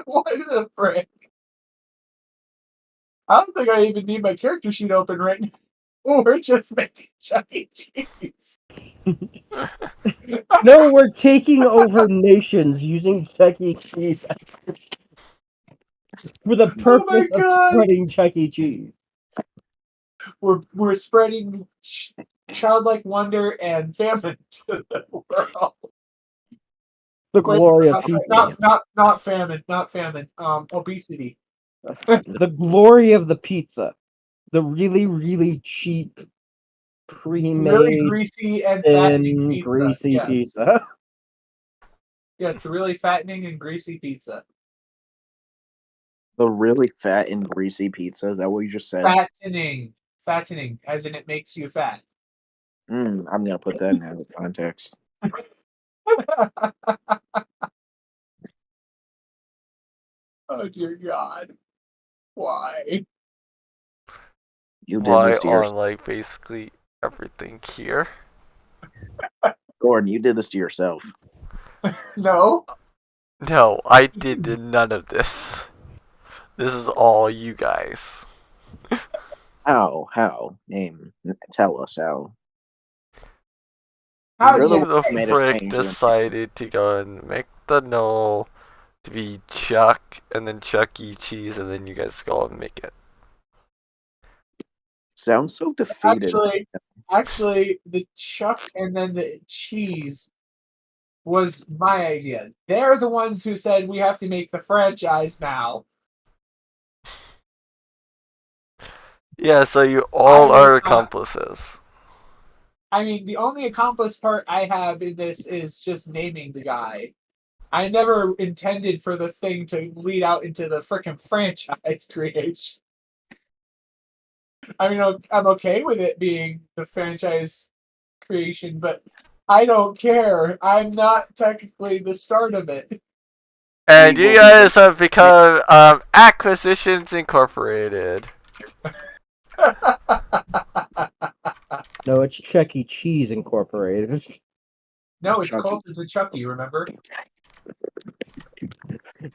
What the frick? I don't think I even need my character sheet open right now. We're just making Chuck E. Cheese. No, we're taking over nations using Chuck E. Cheese for the purpose of God. spreading Chuck E. Cheese. we're spreading childlike wonder and famine to the world. The glory of Not, pizza. not famine, not famine. Obesity. The glory of the pizza. The really, really cheap, pre-made, Really greasy and fattening thin, pizza. greasy Yes. pizza. Yes, the really fattening and greasy pizza. The really fat and greasy pizza. Is that what you just said? Fattening, as in it makes you fat. I'm gonna put that in out of context. Oh dear God, why? You did Why this to on yourself, like basically everything here? Gordon. You did this to yourself. No, No, I did none of this. This is all you guys. How? How? Tell us how. how do You're the you? one The who made us frick change the name. decided to go and make the null to be Chuck and then Chuck E. Cheese and then you guys go and make it. Sounds so defeated. Actually, the Chuck and then the cheese was my idea. They're the ones who said we have to make the franchise now. Yeah, so you all I was are not- accomplices. I mean, the only accomplice part I have in this is just naming the guy. I never intended for the thing to lead out into the frickin' franchise creation. I mean, I'm okay with it being the franchise creation, but I don't care. I'm not technically the start of it. And We you will be guys have become Acquisitions Incorporated. No, it's Chuck E. Cheese Incorporated. No, it's Chucky. closer to Chucky, remember?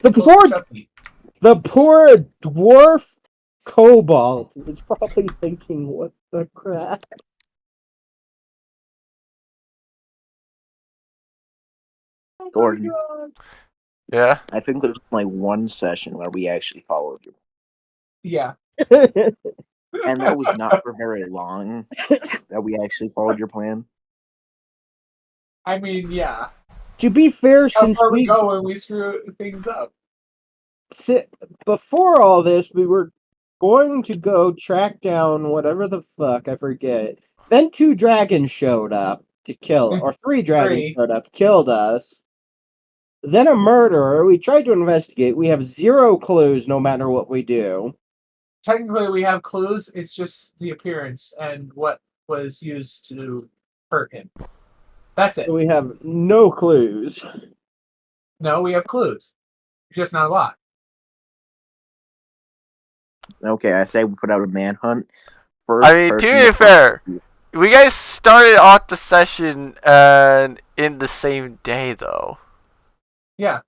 The Closer poor, to Chucky. the poor dwarf kobold is probably thinking, "What the crap?" Gordon, Yeah? I think there's only one session where we actually followed you, Yeah. and that was not for very long. That we actually followed your plan. I mean, yeah. To be fair, How since far we we go when we screw things up. before all this, we were going to go track down whatever the fuck I forget. Then 2 dragons showed up to kill, or 3 dragons Three. showed up, killed us. Then a murderer. We tried to investigate. We have 0 clues, no matter what we do. Technically, we have clues. It's just the appearance and what was used to hurt him. That's it. So we have no clues. No, we have clues. Just not a lot. Okay, I say we put out a manhunt. First I mean, to person be fair, we guys started off the session and in the same day, though. Yeah.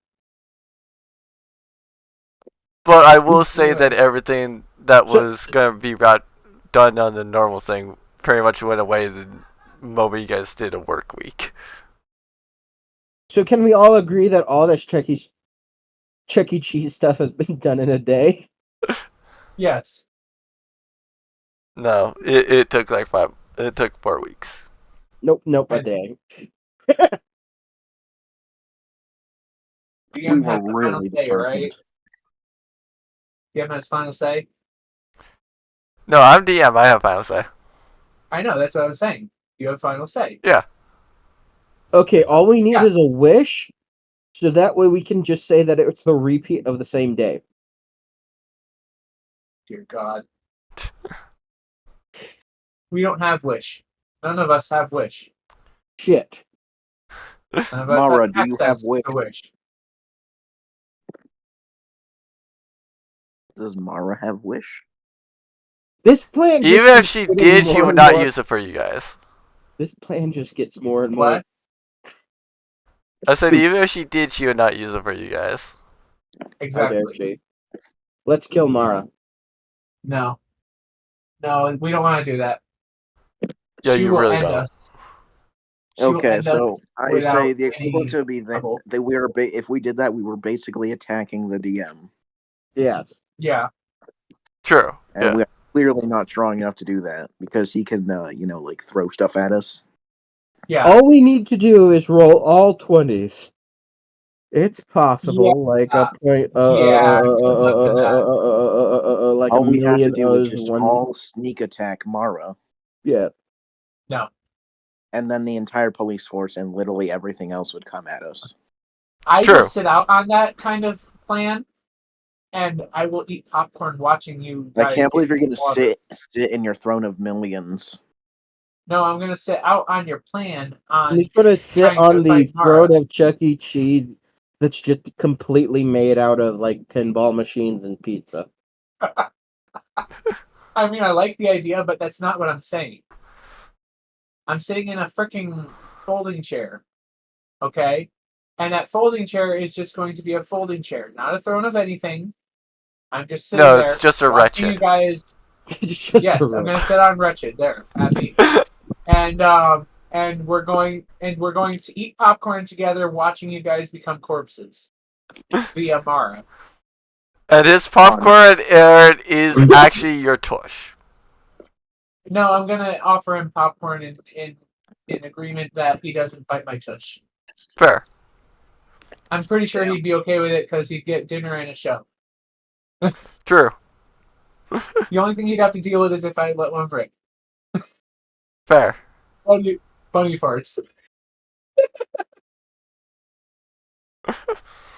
But I will say Yeah. that everything that So- was going to be done on the normal thing pretty much went away the moment you guys did a work week. So can we all agree that all this Chuck E. Cheese stuff has been done in a day? Yes. No, it took like 4 weeks. Nope, a day. DM we were has the final really say, right? determined. DM has final say. No, I'm DM. I have final say. I know, that's what I was saying. You have final say. Okay, all we need Yeah. is a wish, so that way we can just say that it's the repeat of the same day. Dear God. We don't have wish. None of us have wish. Shit. None of us Mara, have do you have access wish? to wish. Does Mara have wish? This plan just Even if keeps she getting did, she more would and not more- use it for you guys. This plan just gets more and more. What? I said, stupid. even if she did, she would not use it for you guys. How dare Exactly. she? Let's kill Mara. No. No, we don't want to do that. Yeah, She you will really end don't. us. She will Okay, end so us I without say the any equivalent to be that trouble. we were if we did that, we were basically attacking the DM, Yes. Yeah. True. and Yeah. we clearly not strong enough to do that because he can, like throw stuff at us. Yeah. All we need to do is roll all 20s. It's possible, like a point, Yeah, good luck to that. like All a we have to million do is O's just one. all sneak attack Mara, Yeah. No. and then the entire police force and literally everything else would come at us. I True. will sit out on that kind of plan, and I will eat popcorn watching you I guys. can't believe get you're gonna slaughtered. sit in your throne of millions. No, I'm gonna sit out on your plan on He's gonna sit trying to on the fight Mara. throne of Chuck E. Cheese that's just completely made out of like pinball machines and pizza. I mean, I like the idea, but that's not what I'm saying. I'm sitting in a freaking folding chair, okay? And that folding chair is just going to be a folding chair, not a throne of anything. I'm just sitting No, there. it's just a watching you wretched. guys. It's just Yes, a I'm room. gonna sit on wretched. There, happy. And we're going to eat popcorn together, watching you guys become corpses via Mara. And his popcorn, Aaron, is actually your tush. No, I'm gonna offer him popcorn in agreement that he doesn't bite my tush. Fair. I'm pretty sure he'd be okay with it because he'd get dinner and a show. True. The only thing he'd have to deal with is if I let one break. Fair. Funny farts.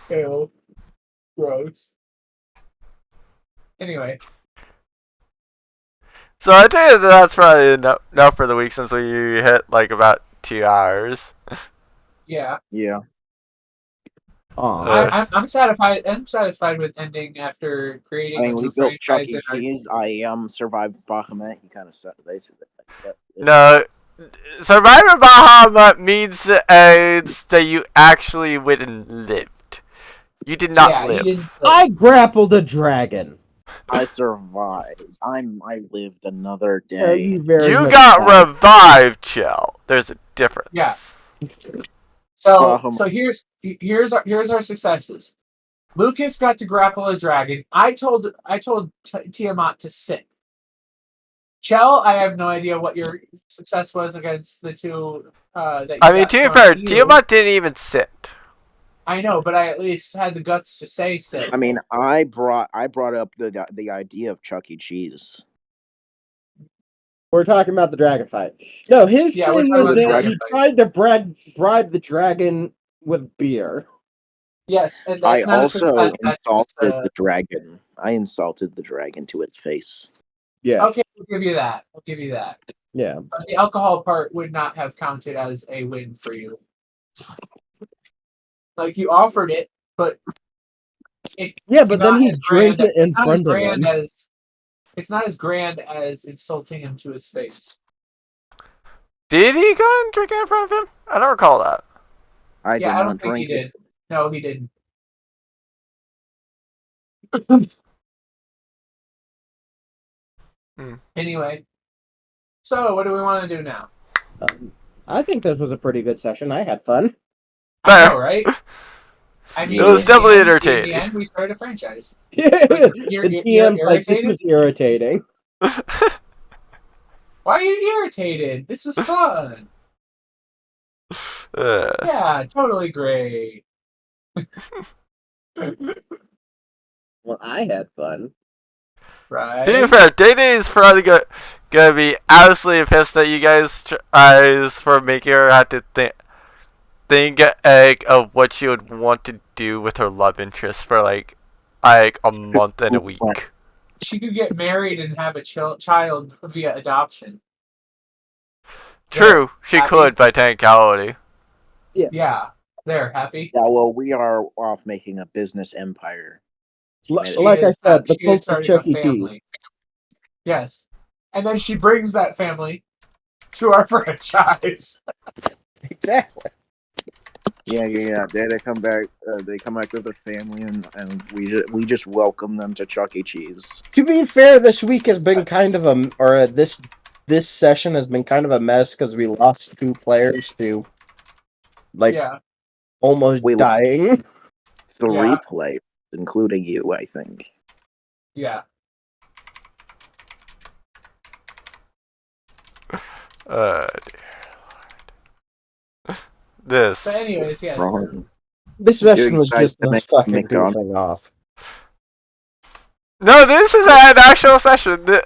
Ew. Gross. Anyway, So I think that's probably enough for the week since we hit like about 2 hours. yeah. Yeah. Aw. I'm satisfied. I'm satisfied with ending after creating I mean, a we new built Chuck franchise. E. and Cheese. I survived Bahamut. He kind of sucked. They said that. No, surviving Bahamut means that you actually went and lived. You did not yeah, live. he didn't. I grappled a dragon. I survived. I lived another Thank day. you very You much, got Pat. revived, Chill. There's a difference. Yeah. So Bahamut. here's our successes. Lucas got to grapple a dragon. I told Tiamat to sit. Chell, I have no idea what your success was against the two. That you I mean, got to be thrown fair, at you. Tiamat didn't even sit. I know, but I at least had the guts to say sit. I mean, I brought up the idea of Chuck E. Cheese. We're talking about the dragon fight. No, his Yeah, we're thing talking was about the that dragon he fight. tried to bribe the dragon with beer. Yes, and I that's not a also success. That's just insulted the dragon. I insulted the dragon to its face. Yeah. okay. We'll give you that. Yeah. But the alcohol part would not have counted as a win for you. Like you offered it, but Yeah, but then he drank it in front of him. It's not as grand as insulting him to his face. Did he go and drink it in front of him? I don't recall that. I did I not don't think he drink it. did. No, he didn't. Anyway, so what do we want to do now? I think this was a pretty good session. I had fun. I know, right? I mean, It was definitely in entertaining. the end, we started a franchise. The You're DM like this irritated? was irritating. Why are you irritated? This was fun. Yeah, totally great. Well, I had fun. Right? To be fair, Day is probably gonna be absolutely pissed at you guys for making her have to think of what she would want to do with her love interest for like a month and a week. She could get married and have a child via adoption. True, she happy? could by technicality. Yeah. There, happy? Yeah, well, we are off making a business empire. Like I said, the she is cult of starting Chuck a E. Cheese. family. Yes. And then she brings that family to our franchise. Exactly. Yeah. They come back. They come back with their family, and we just welcome them to Chuck E. Cheese. To be fair, this week has been kind of this session has been kind of a mess because we lost 2 players to almost dying. 3 players, including you, I think. Yeah. Dear Lord. This. But anyways, yes. Wrong. This You're session was excited just to us make fucking McDonald's. goofing off. No, this is an actual session. The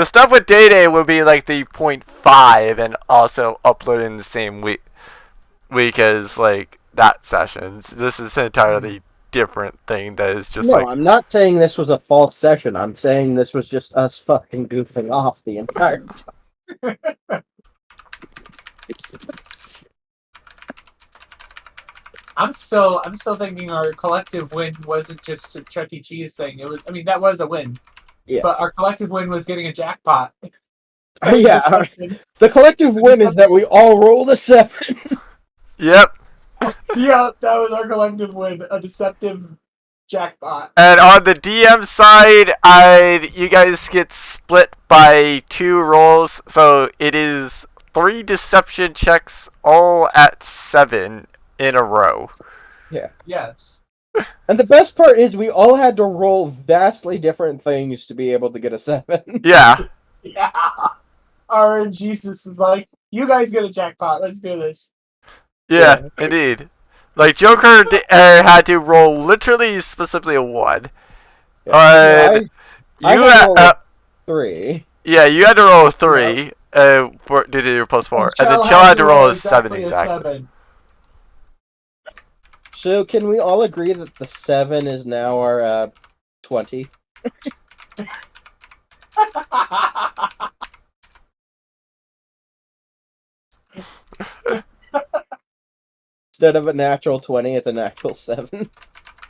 stuff with Day Day will be like the 0.5 and also upload in the same week as like that sessions. This is an entirely different thing that is just No, like I'm not saying this was a false session. I'm saying this was just us fucking goofing off the entire time. I'm still thinking our collective win wasn't just a Chuck E. Cheese thing. It was, I mean, that was a win, Yes. but our collective win was getting a jackpot. Yeah, the collective win is that we all rolled a 7. yep. Yeah, that was our collective win, a deceptive jackpot. And on the DM side, you guys get split by 2 rolls, so it is 3 deception checks all at 7 in a row. Yes. And the best part is we all had to roll vastly different things to be able to get a 7. Yeah. Yeah. Our Jesus was like, "You guys get a jackpot. Let's do this." Yeah, indeed. Like, Joker had to roll literally specifically a 1. I You had to roll 3. yeah, you had to roll a 3. Did your plus 4. And then Chell had to roll a 7 exactly. 7. So can we all agree that the 7 is now our 20? Instead of a natural 20, it's a natural 7.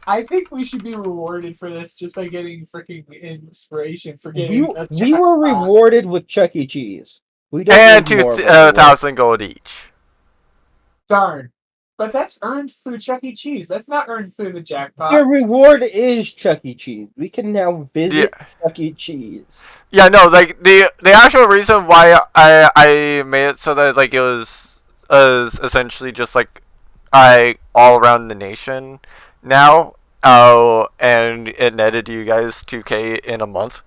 I think we should be rewarded for this just by getting freaking inspiration for getting a We jackpot. were rewarded with Chuck E. Cheese. We don't And need more of a reward. 2,000 gold each. Darn. But that's earned through Chuck E. Cheese. That's not earned through the jackpot. Your reward is Chuck E. Cheese. We can now visit Yeah. Chuck E. Cheese. Yeah, no, like the actual reason why I made it so that like it was essentially just like all around the nation now. And it netted you guys 2K in a month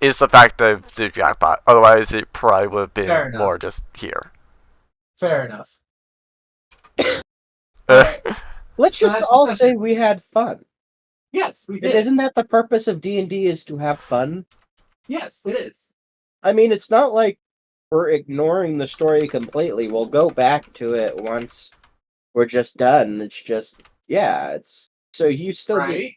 is the fact of the jackpot. Otherwise, it probably would have Fair been enough. more just here. Fair enough. Uh, Alright. Let's So just that's all the say session. we had fun. Yes, we And did. isn't that the purpose of D&D is to have fun? Yes, it is. I mean, it's not like we're ignoring the story completely. We'll go back to it once we're just done. It's just, yeah, it's... So you still get Right?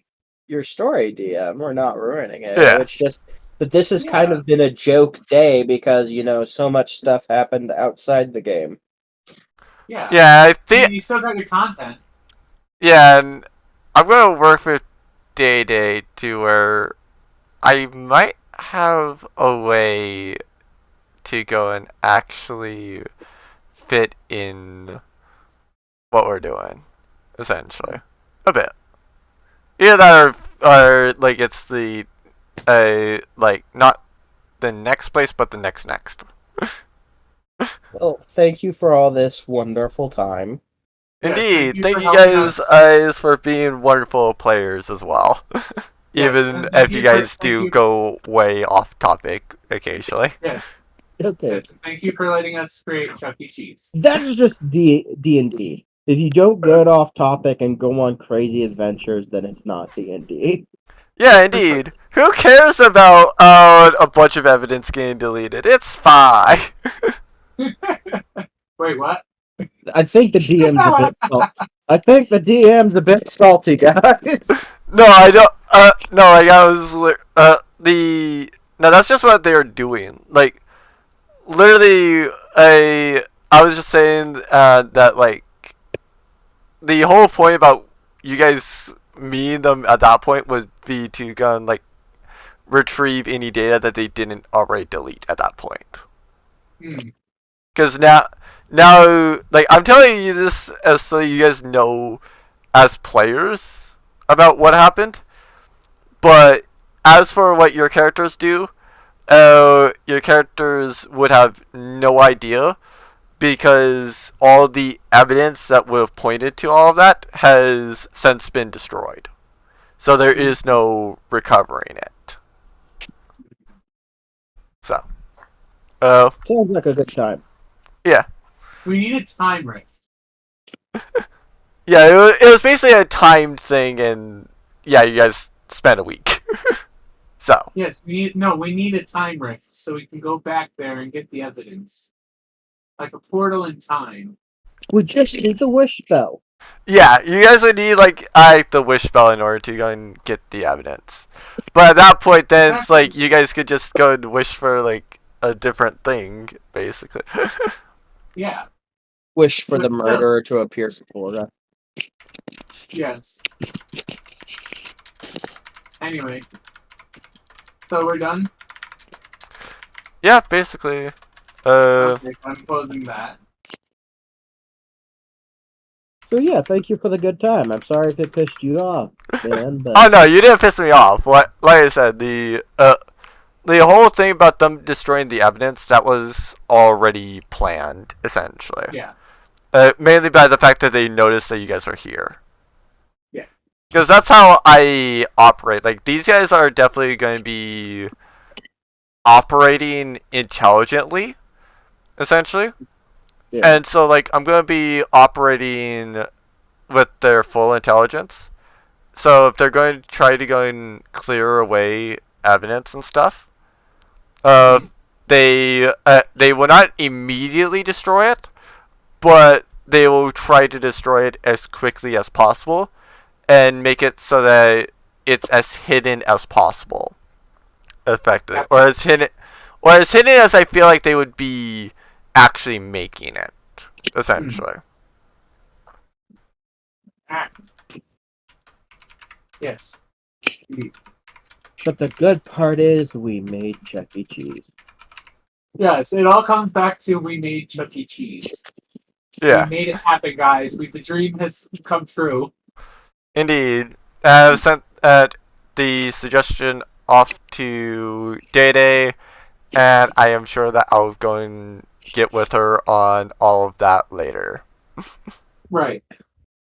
your story, DM. We're not ruining it. Yeah. It's just that this has kind Yeah. of been a joke day because, you know, so much stuff happened outside the game. Yeah. yeah, I think You still got your content. yeah, and I'm gonna work with Day Day to where I might have a way to go and actually fit in what we're doing, essentially, a bit. Either that or like it's the like not the next place, but the next. Well, thank you for all this wonderful time. Yes, Indeed, thank for you helping guys us. for being wonderful players as well. Yes, Even and if thank you you for- guys thank do you- go way off topic occasionally. Yes. Okay. Yes. Thank you for letting us create Chuck E. Cheese. That is just D&D. If you don't get off topic and go on crazy adventures, then it's not D&D. Yeah, indeed. Who cares about a bunch of evidence getting deleted? It's fine. Wait, what? I think the DM's a bit I think the DM's a bit salty, guys. No, I don't. No, like I was. No, that's just what they're doing. Like, literally, I was just saying that like the whole point about you guys meeting them at that point would be to go and like retrieve any data that they didn't already delete at that point. Hmm. Because now, like I'm telling you this as so you guys know, as players, about what happened. But as for what your characters do, your characters would have no idea because all the evidence that would have pointed to all of that has since been destroyed. So there is no recovering it. So, oh, Sounds like a good time. We need a time rift. yeah, it was basically a timed thing, and yeah, you guys spent a week. So, Yes, we need a time rift so we can go back there and get the evidence. Like a portal in time. We just need the wish spell. yeah, you guys would need like the wish spell in order to go and get the evidence. But at that point, then it's like you guys could just go and wish for like a different thing, basically. Yeah. Wish for the But still- murderer to appear before us. Yes. Anyway. So we're done? Yeah, basically. Okay, I'm closing that. So yeah, thank you for the good time. I'm sorry if it pissed you off, man. But Oh no, you didn't piss me off. Like I said, the whole thing about them destroying the evidence, that was already planned, essentially. Yeah. Mainly by the fact that they noticed that you guys were here. Yeah. Because that's how I operate. Like, these guys are definitely going to be operating intelligently, essentially. Yeah. And so, like, I'm going to be operating with their full intelligence. So if they're going to try to go and clear away evidence and stuff, they will not immediately destroy it, but they will try to destroy it as quickly as possible and make it so that it's as hidden as possible, effectively, or as hidden as I feel like they would be actually making it, essentially. Ah. Yes. but the good part is we made Chuck E. Cheese. Yes, it all comes back to we made Chuck E. Cheese. Yeah, We made it happen, guys. The dream has come true. indeed. I've sent the suggestion off to Day Day, and I am sure that I'll go and get with her on all of that later. Right.